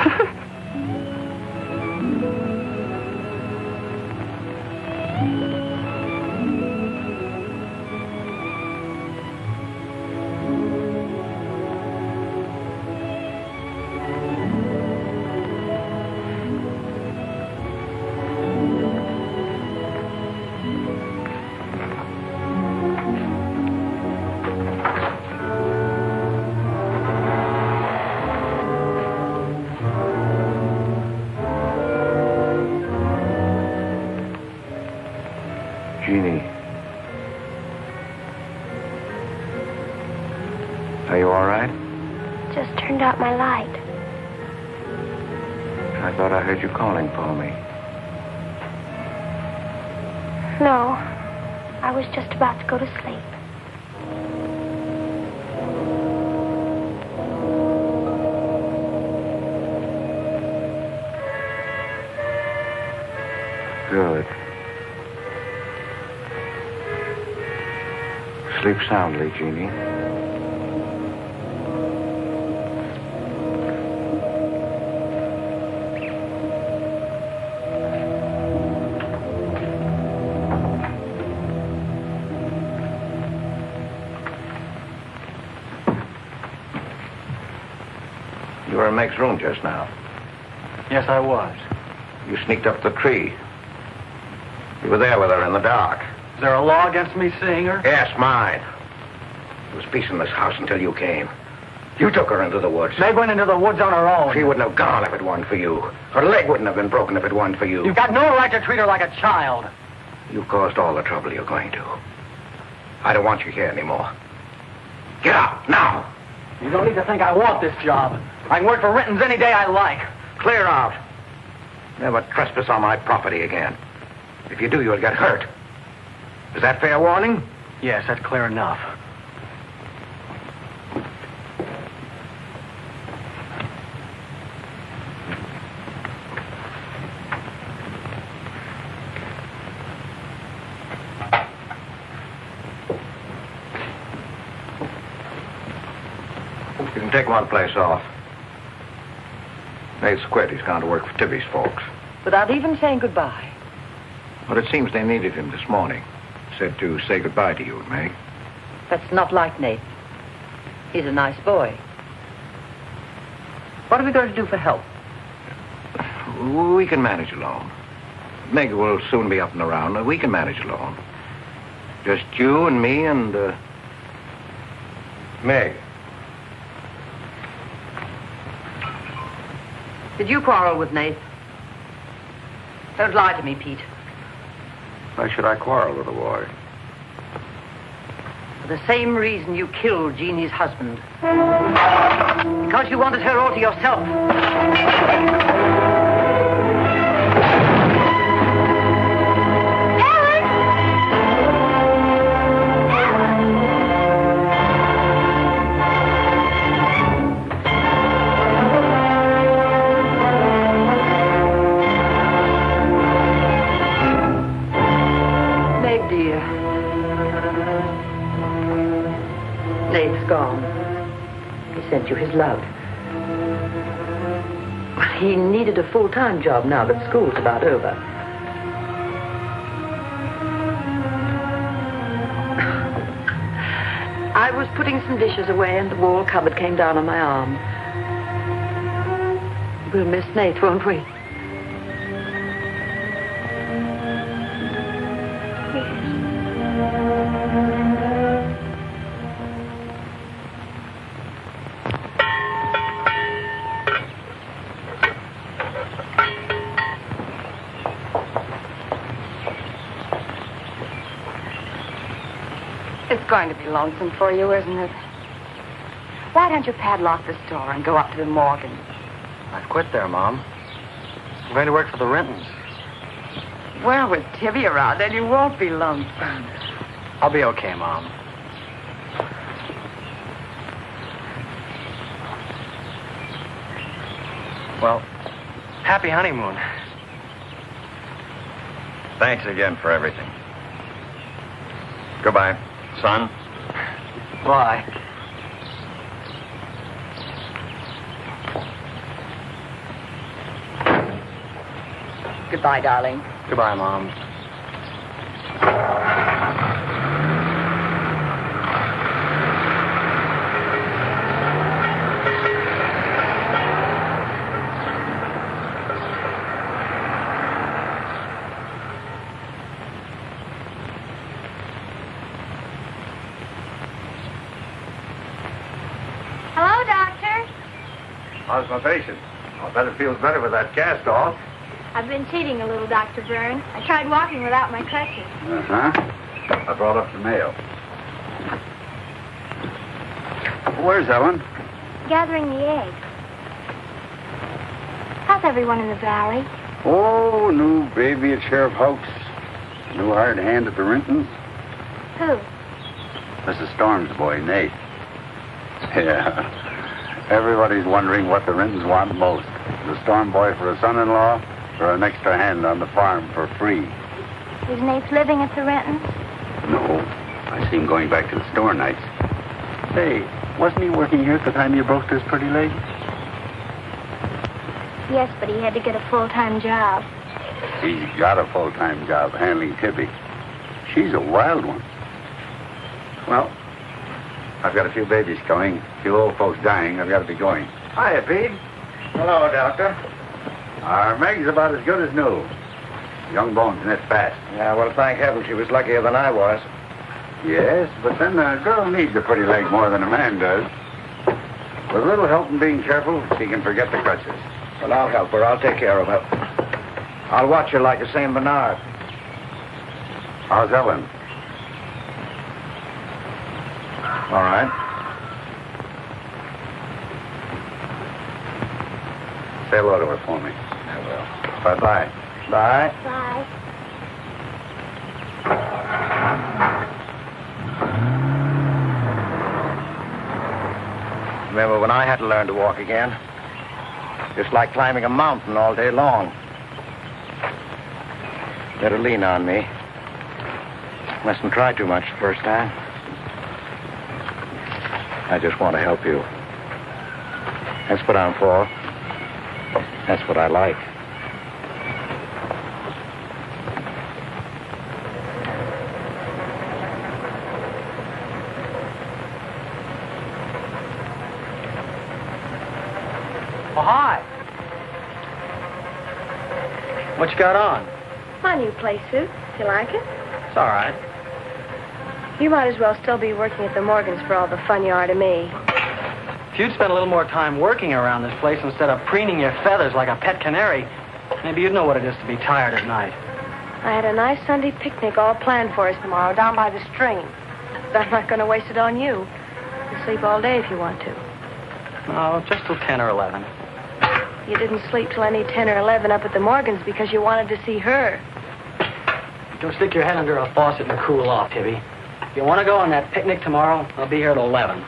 Jeannie. Are you all right? Just turned out my light. I thought I heard you calling for me. No, I was just about to go to sleep. Good. Sleep soundly, Jeannie. You were in Meg's room just now. Yes, I was. You sneaked up the tree. You were there with her in the dark. Is there a law against me seeing her? Yes, mine. There was peace in this house until you came. You took her into the woods. Meg went into the woods on her own. She wouldn't have gone if it weren't for you. Her leg wouldn't have been broken if it weren't for you. You've got no right to treat her like a child. You caused all the trouble you're going to. I don't want you here anymore. Get out, now. You don't need to think I want this job. I can work for Renton's any day I like. Clear out. Never trespass on my property again. If you do, you'll get hurt. Is that fair warning? Yes, that's clear enough. You can take one place off. Nate's quit. He's gone to work for Tibby's folks. Without even saying goodbye. But it seems they needed him this morning. Said to say goodbye to you, Meg. That's not like Nate. He's a nice boy. What are we going to do for help? We can manage alone. Meg will soon be up and around. We can manage alone. Just you and me and, Meg. Did you quarrel with Nate? Don't lie to me, Pete. Why should I quarrel with a boy? For the same reason you killed Jeannie's husband. Because you wanted her all to yourself. Nate's gone. He sent you his love. He needed a full-time job now that school's about over. I was putting some dishes away and the wall cupboard came down on my arm. We'll miss Nate, won't we? It's going to be lonesome for you, isn't it? Why don't you padlock the store and go up to the Morgan? I've quit there, Mom. I'm going to work for the Rentons. Well, with Tibby around, then you won't be lonesome. I'll be okay, Mom. Well, happy honeymoon. Thanks again for everything. Goodbye, son. Bye. Goodbye, darling. Goodbye, Mom. Hello, Doctor. How's my patient? I'll bet it feels better with that cast off. I've been cheating a little, Dr. Byrne. I tried walking without my crutches. Uh-huh. I brought up the mail. Where's Ellen? Gathering the eggs. How's everyone in the valley? Oh, new baby at Sheriff Hoke's. New hired hand at the Rintons. Who? Mrs. Storm's boy, Nate. Yeah. Everybody's wondering what the Rintons want most. The Storm boy for a son-in-law or an extra hand on the farm for free. Is Nate living at the Rentons? No. I see him going back to the store nights. Say, wasn't he working here at the time you broke this pretty leg? Yes, but he had to get a full-time job. He's got a full-time job handling Tippy. She's a wild one. Well, I've got a few babies coming, a few old folks dying. I've got to be going. Hiya, Pete. Hello, Doctor. Our Meg's about as good as new. Young bones knit fast. Yeah, well, thank heaven she was luckier than I was. Yes, but then a girl needs a pretty leg more than a man does. With a little help and being careful, she can forget the crutches. Well, I'll help her. I'll take care of her. I'll watch her like a St. Bernard. How's Ellen? All right. Say hello to her for me. I will. Bye-bye. Bye. Bye. Remember when I had to learn to walk again? Just like climbing a mountain all day long. Better lean on me. Mustn't try too much the first time. I just want to help you. That's what I'm for. That's what I like. Oh, hi. What you got on? My new place suit. You like it? It's all right. You might as well still be working at the Morgans for all the fun you are to me. If you'd spent a little more time working around this place instead of preening your feathers like a pet canary, maybe you'd know what it is to be tired at night. I had a nice Sunday picnic all planned for us tomorrow down by the stream. But I'm not going to waste it on you. You can sleep all day if you want to. No, just till 10 or 11. You didn't sleep till any 10 or 11 up at the Morgans because you wanted to see her. Don't stick your head under a faucet and cool off, Tibby. If you want to go on that picnic tomorrow, I'll be here at 11.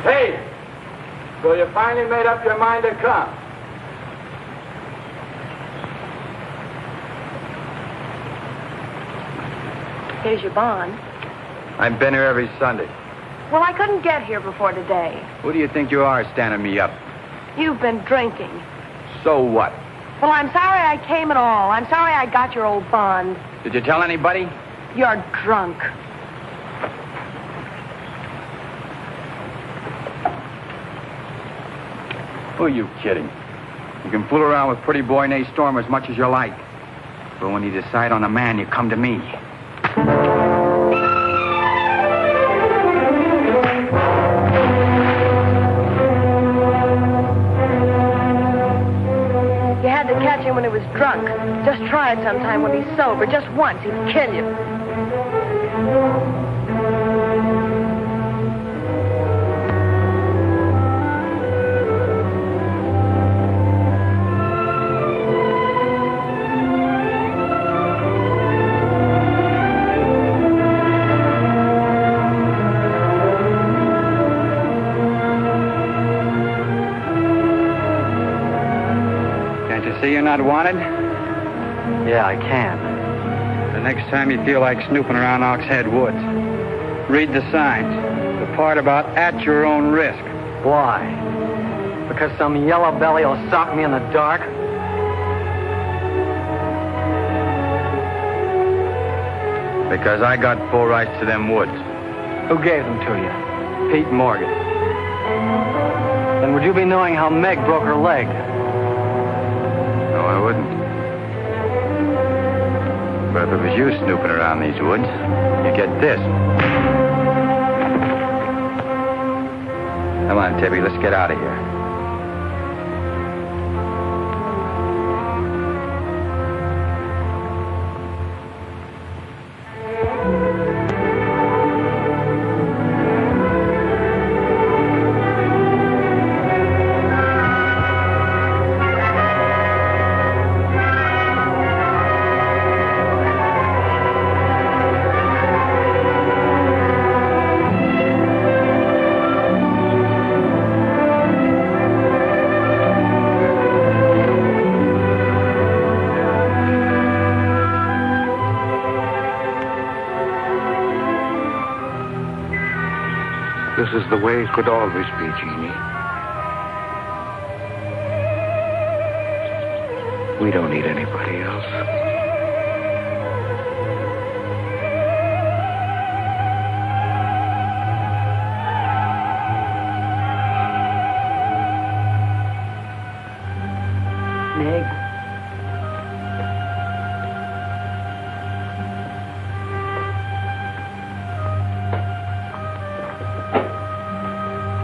Hey! So you finally made up your mind to come? Here's your bond. I've been here every Sunday. Well, I couldn't get here before today. Who do you think you are standing me up? You've been drinking. So what? Well, I'm sorry I came at all. I'm sorry I got your old bond. Did you tell anybody? You're drunk. Who are you kidding? You can fool around with pretty boy Nate Storm as much as you like. But when you decide on a man, you come to me. You had to catch him when he was drunk. Just try it sometime when he's sober. Just once, he'd kill you. See you're not wanted? Yeah, I can. The next time you feel like snooping around Oxhead Woods, read the signs. The part about at your own risk. Why? Because some yellow belly will sock me in the dark? Because I got full rights to them woods. Who gave them to you? Pete Morgan. Then would you be knowing how Meg broke her leg? No, I wouldn't. But if it was you snooping around these woods, you get this. Come on, Tibby, let's get out of here. This is the way it could always be, Jeannie. We don't need anybody else. Meg.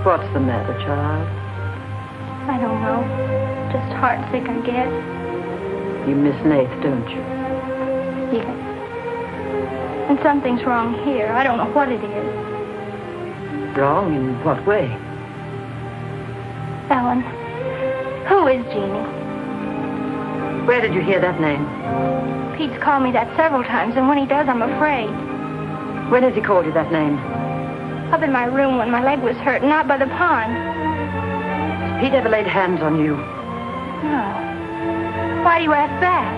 What's the matter, child? I don't know. Just heartsick, I guess. You miss Nath, don't you? Yes. And something's wrong here. I don't know what it is. Wrong in what way? Ellen, who is Jeannie? Where did you hear that name? Pete's called me that several times, and when he does, I'm afraid. When has he called you that name? Up in my room when my leg was hurt, not by the pond. Has Pete ever laid hands on you? No. Why do you ask that?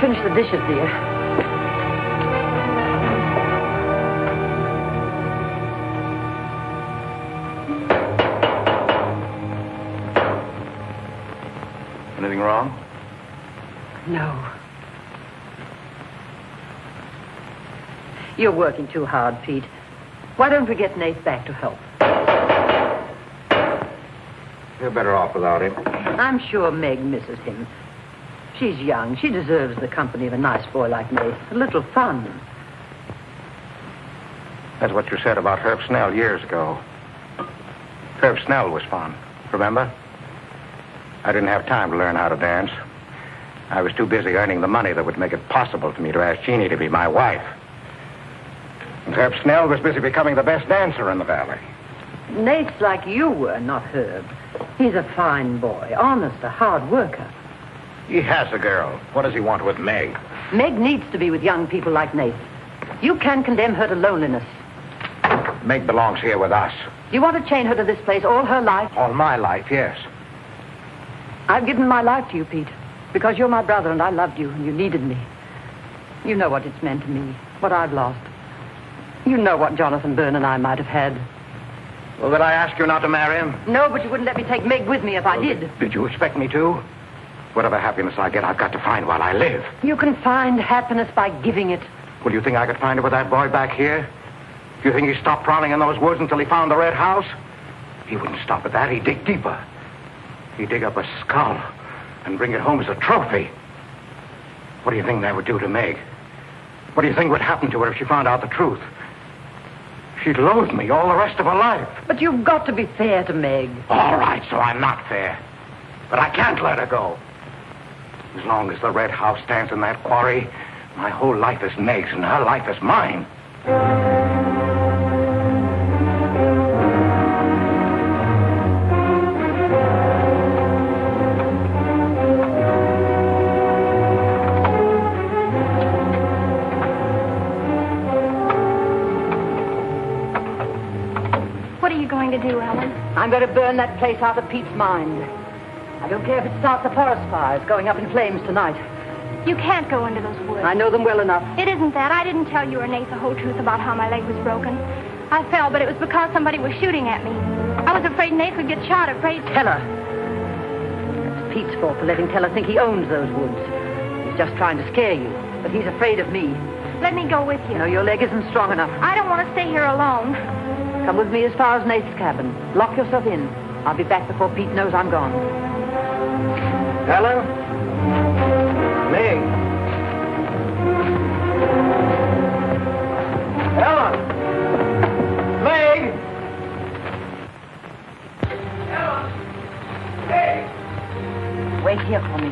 Finish the dishes, dear. Anything wrong? No. You're working too hard, Pete. Why don't we get Nath back to help? You're better off without him. I'm sure Meg misses him. She's young. She deserves the company of a nice boy like Nath. A little fun. That's what you said about Herb Snell years ago. Herb Snell was fun, remember? I didn't have time to learn how to dance. I was too busy earning the money that would make it possible for me to ask Jeannie to be my wife. And Herb Snell was busy becoming the best dancer in the valley. Nath's like you were, not Herb. He's a fine boy, honest, a hard worker. He has a girl. What does he want with Meg? Meg needs to be with young people like Nath. You can't condemn her to loneliness. Meg belongs here with us. Do you want to chain her to this place all her life? All my life, yes. I've given my life to you, Pete, because you're my brother and I loved you and you needed me. You know what it's meant to me, what I've lost. You know what Jonathan Byrne and I might have had. Well, did I ask you not to marry him? No, but you wouldn't let me take Meg with me if I did. Did you expect me to? Whatever happiness I get, I've got to find while I live. You can find happiness by giving it. Well, you think I could find it with that boy back here? Do you think he stopped prowling in those woods until he found the red house? He wouldn't stop at that. He'd dig deeper. He'd dig up a skull and bring it home as a trophy. What do you think that would do to Meg? What do you think would happen to her if she found out the truth? She'd loathe me all the rest of her life. But you've got to be fair to Meg. All right, so I'm not fair. But I can't let her go. As long as the red house stands in that quarry, my whole life is Meg's and her life is mine. What are you going to do, Ellen? I'm going to burn that place out of Pete's mind. I don't care if it starts a forest fire. It's going up in flames tonight. You can't go into those woods. I know them well enough. It isn't that. I didn't tell you or Nate the whole truth about how my leg was broken. I fell, but it was because somebody was shooting at me. I was afraid Nate would get shot, afraid... Tell her. It's Pete's fault for letting Teller think he owns those woods. He's just trying to scare you, but he's afraid of me. Let me go with you. No, your leg isn't strong enough. I don't want to stay here alone. Come with me as far as Nate's cabin. Lock yourself in. I'll be back before Pete knows I'm gone. Ellen? Meg? Ellen? Meg? Ellen? Meg? Wait here for me.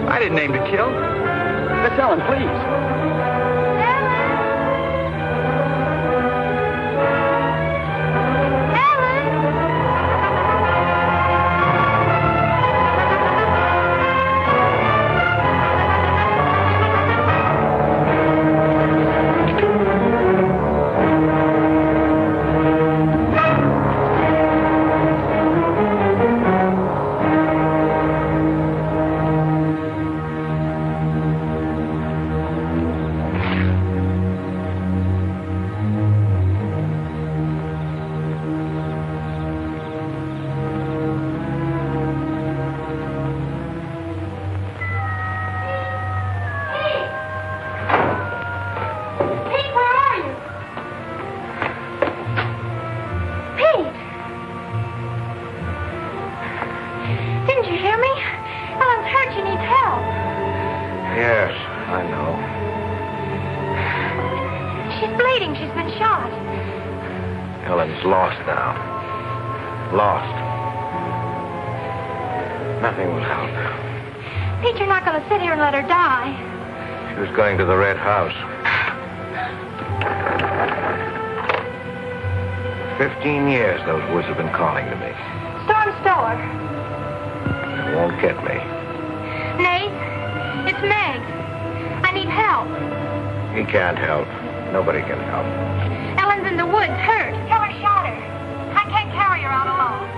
I didn't aim to kill. Miss Ellen, please. Lost now. Lost. Nothing will help. Pete, you're not going to sit here and let her die. She was going to the red house. 15 years those woods have been calling to me. Storm Stower. It won't get me. Nate, it's Meg. I need help. He can't help. Nobody can help. Ellen's in the woods, hurt. Teller shot her. I can't carry her out alone.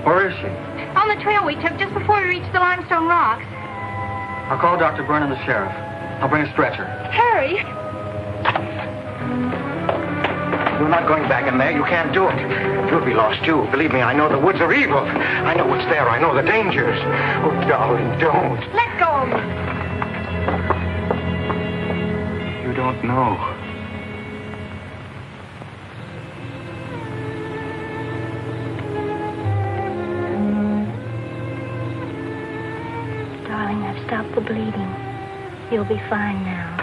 Where is she? On the trail we took just before we reached the limestone rocks. I'll call Dr. Byrne and the sheriff. I'll bring a stretcher. Hurry. You're not going back in there. You can't do it. You'll be lost, too. Believe me, I know the woods are evil. I know what's there. I know the dangers. Oh, darling, don't. Let go of me. You don't know. Darling, I've stopped the bleeding. You'll be fine now.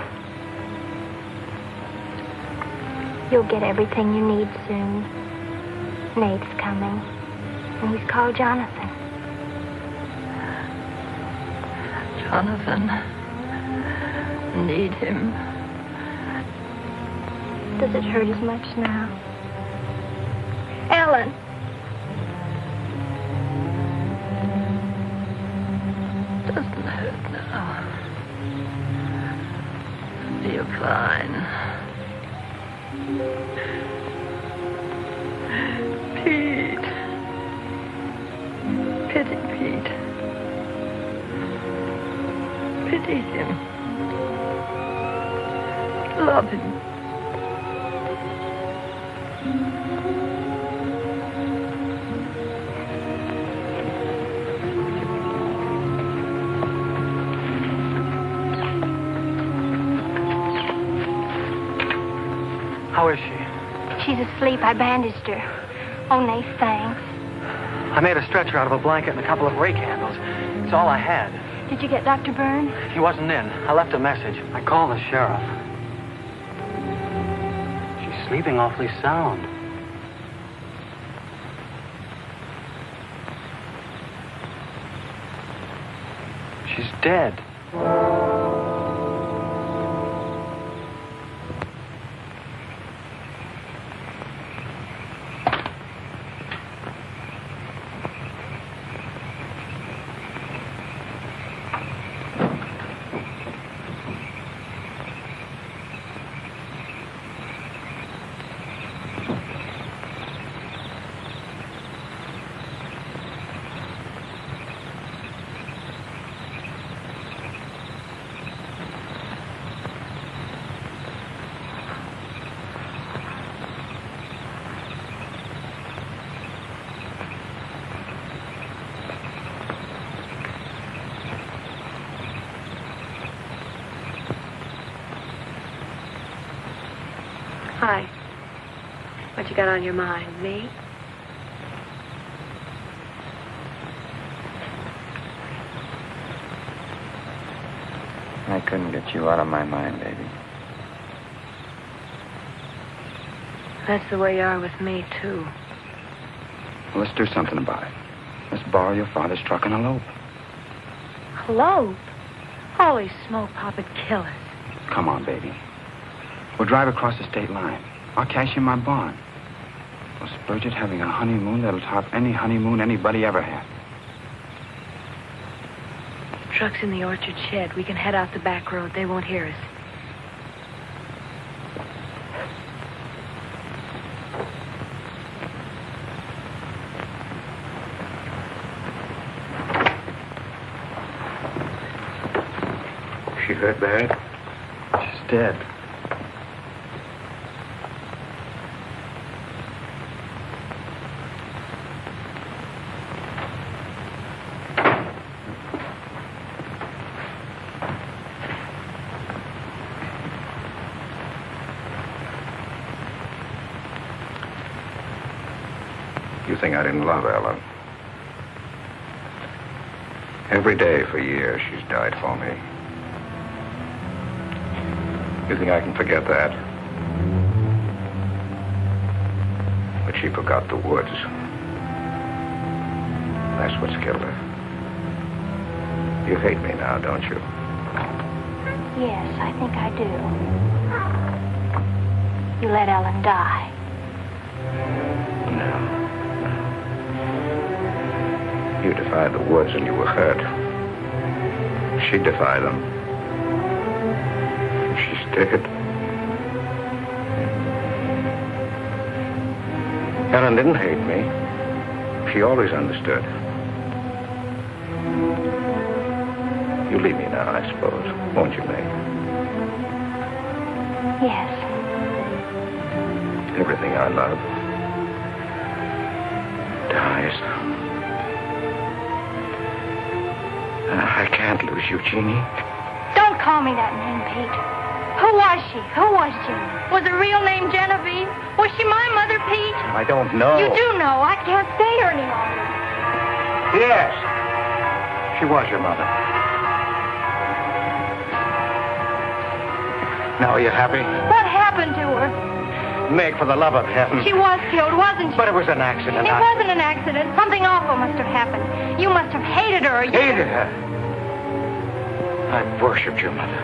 You'll get everything you need soon. Nate's coming. And he's called Jonathan. Jonathan. Need him. Does it hurt as much now? Ellen! Doesn't hurt now. Feel fine. Pete. Pity Pete. Pity him. Love him. How is she? She's asleep. I bandaged her. Oh, Nate, thanks. I made a stretcher out of a blanket and a couple of rake handles. It's all I had. Did you get Dr. Byrne? He wasn't in. I left a message. I called the sheriff. She's sleeping awfully sound. She's dead. Hi. What you got on your mind? Me? I couldn't get you out of my mind, baby. That's the way you are with me, too. Well, let's do something about it. Let's borrow your father's truck and elope. Elope? Holy smoke, Papa'd kill us. Come on, baby. We'll drive across the state line. I'll cash in my bond. We'll splurge at having a honeymoon that'll top any honeymoon anybody ever had. Truck's in the orchard shed. We can head out the back road. They won't hear us. She hurt bad? She's dead. You think I didn't love Ellen? Every day for years she's died for me. You think I can forget that? But she forgot the woods. That's what's killed her. You hate me now, don't you? Yes, I think I do. You let Ellen die. No. You defied the woods and you were hurt. She defied them. She's dead. Ellen didn't hate me. She always understood. You leave me now, I suppose. Won't you, May? Yes. Everything I love dies. I can't lose you, Jeannie. Don't call me that name, Pete. Who was she? Who was Jeannie? Was her real name Genevieve? Was she my mother, Pete? I don't know. You do know. I can't stay here any longer. Yes. She was your mother. Now, are you happy? What happened to her? Meg, for the love of heaven. She was killed, wasn't she? But it was an accident. It wasn't an accident. Something awful must have happened. You must have hated her. Hated her. I worshipped your mother.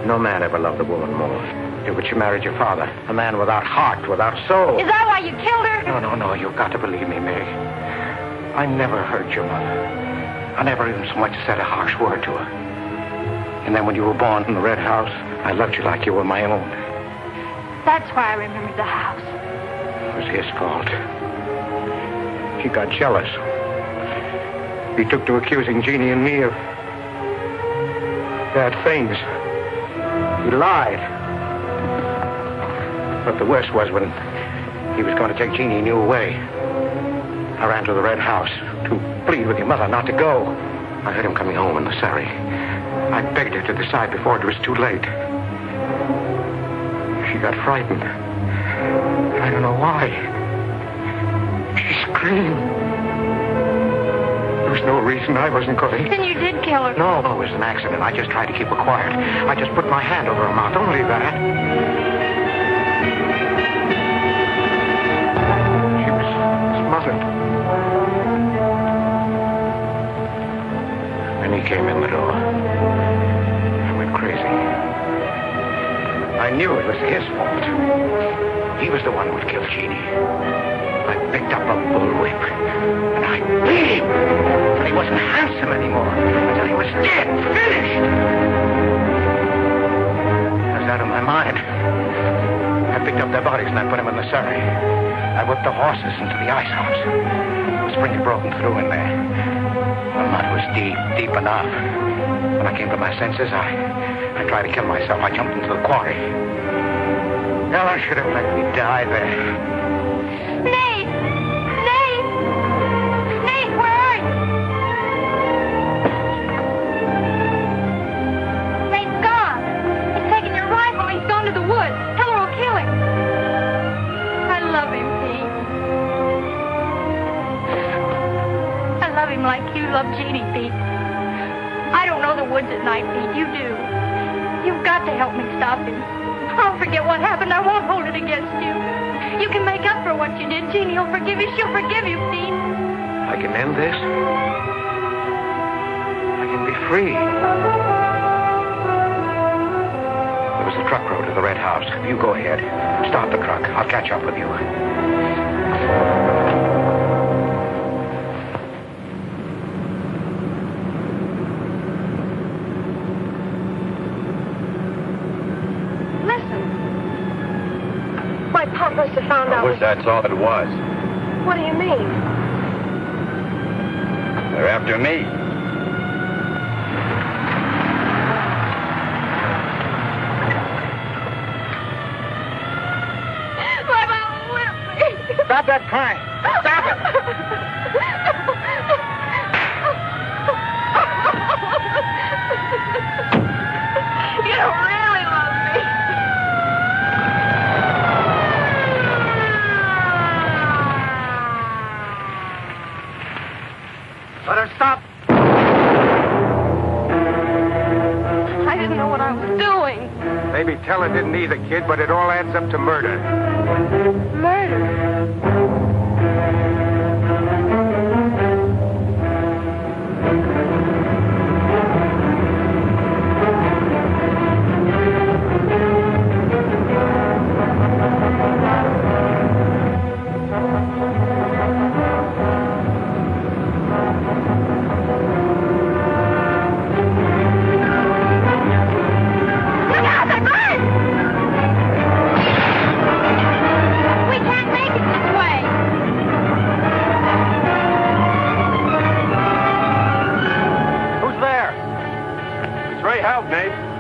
No man ever loved a woman more. But you married your father, a man without heart, without soul. Is that why you killed her? No, you've got to believe me, Meg. I never hurt your mother. I never even so much as said a harsh word to her. And then when you were born in the Red House, I loved you like you were my own. That's why I remembered the house. It was his fault. He got jealous. He took to accusing Jeannie and me of bad things. He lied. But the worst was when he was going to take Jeannie and you away. I ran to the Red House to plead with your mother not to go. I heard him coming home in the surrey. I begged her to decide before it was too late. She got frightened. I don't know why. She screamed. There was no reason I wasn't going. Then you did kill her. No, it was an accident. I just tried to keep her quiet. I just put my hand over her mouth. Only that. She was smothered. Then he came in the door. I went crazy. I knew it was his fault. He was the one who would kill Jeannie. I picked up a bullwhip, and I beat him until he wasn't handsome anymore, until he was dead, finished. I was out of my mind. I picked up their bodies and I put them in the surrey. I whipped the horses into the ice house. The spring had broken through in there. The mud was deep enough. When I came to my senses, I tried to kill myself. I jumped into the quarry. Ella should have let me die there. Nate! Nate! Nate, where are you? Nate's gone. He's taken your rifle. He's gone to the woods. Heller will kill him. I love him, Pete. I love him like you love Jeannie, Pete. I don't know the woods at night, Pete. You do. You've got to help me stop him. I'll forget what happened. I won't hold it against you. You can make up for what you did. Jeannie will forgive you. She'll forgive you, Pete. I can end this. I can be free. There was a truck road to the Red House. You go ahead. Start the truck. I'll catch up with you. Must have found out. I wish that's all it was. What do you mean? They're after me. My mama whipped me. Stop that crying. Stop it. You don't really love me. Let her stop. I didn't know what I was doing. Maybe Teller didn't either, kid, but it all adds up to murder. Murder?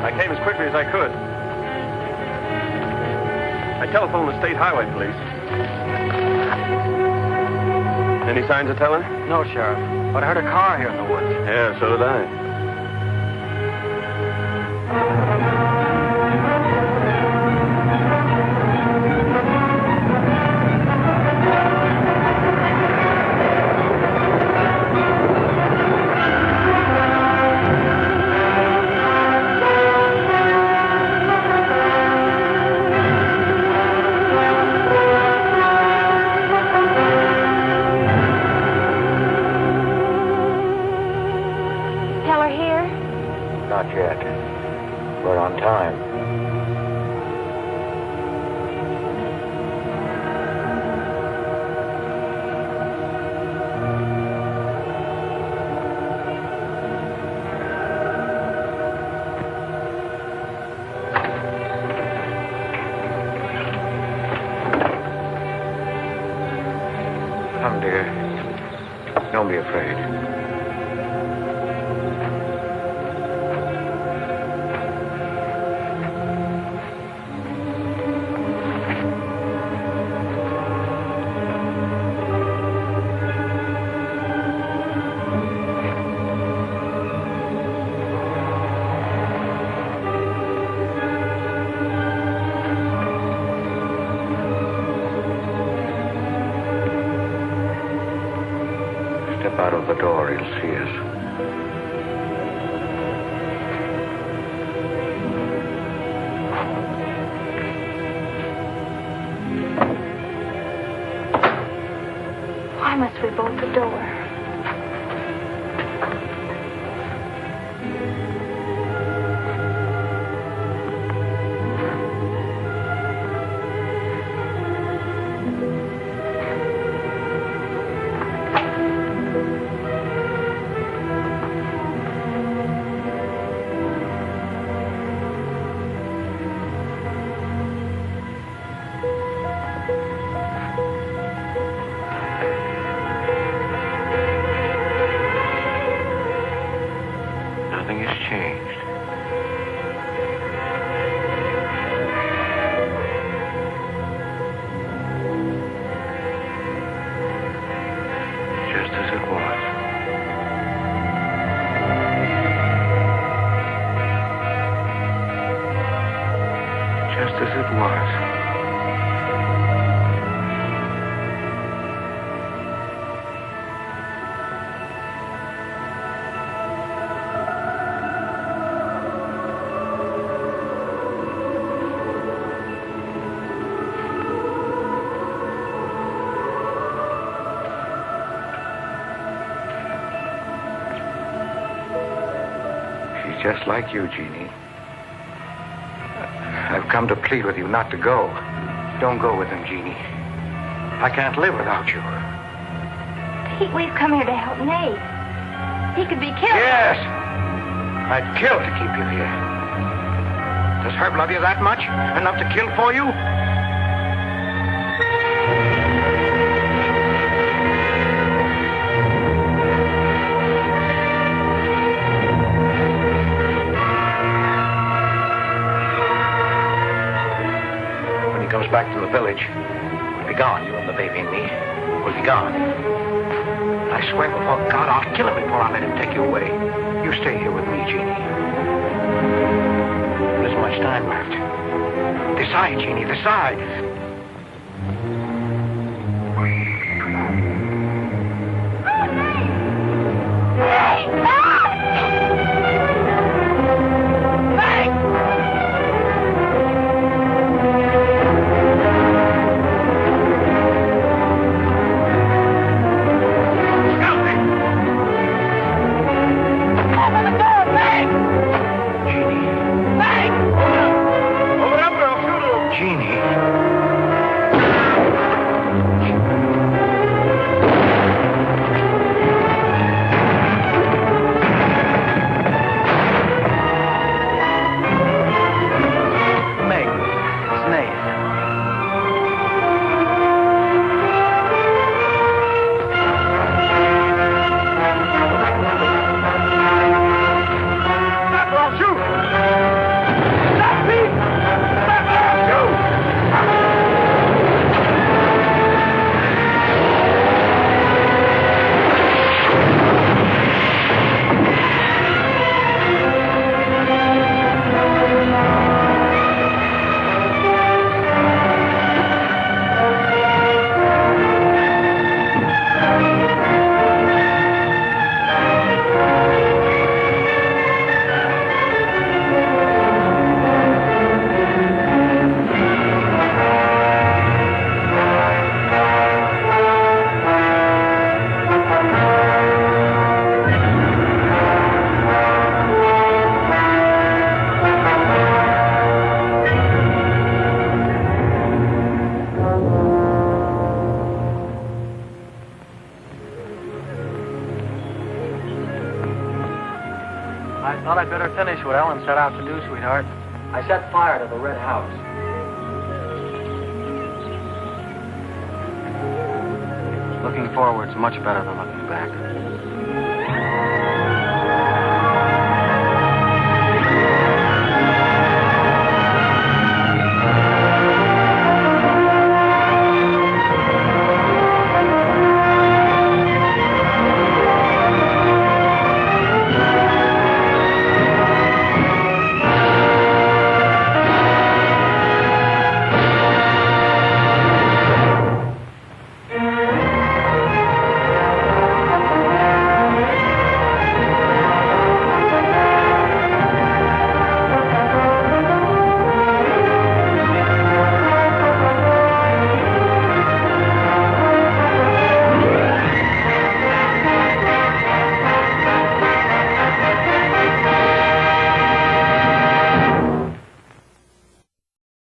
I came as quickly as I could. I telephoned the state highway police. Any signs of Teller? No, Sheriff. But I heard a car here in the woods. Yeah, so did I. Not yet. We're on time. Come, dear. Don't be afraid. Step out of the door, he'll see us. Why must we bolt the door? Nothing has changed. Just as it was. Just as it was. She's just like you, Jeannie. I've come to plead with you not to go. Don't go with him, Jeannie. I can't live without you. Pete, we've come here to help Nate. He could be killed. Yes! I'd kill to keep you here. Does Herb love you that much? Enough to kill for you? When he comes back to the village, we'll be gone. You and the baby and me. We'll be gone. I swear before God, I'll kill him before I let him take you away. You stay here with me, Jeannie. There isn't much time left. Decide, Jeannie, decide. Jeannie. I thought I'd better finish what Ellen set out to do, sweetheart. I set fire to the red house. Looking forward's much better than looking back.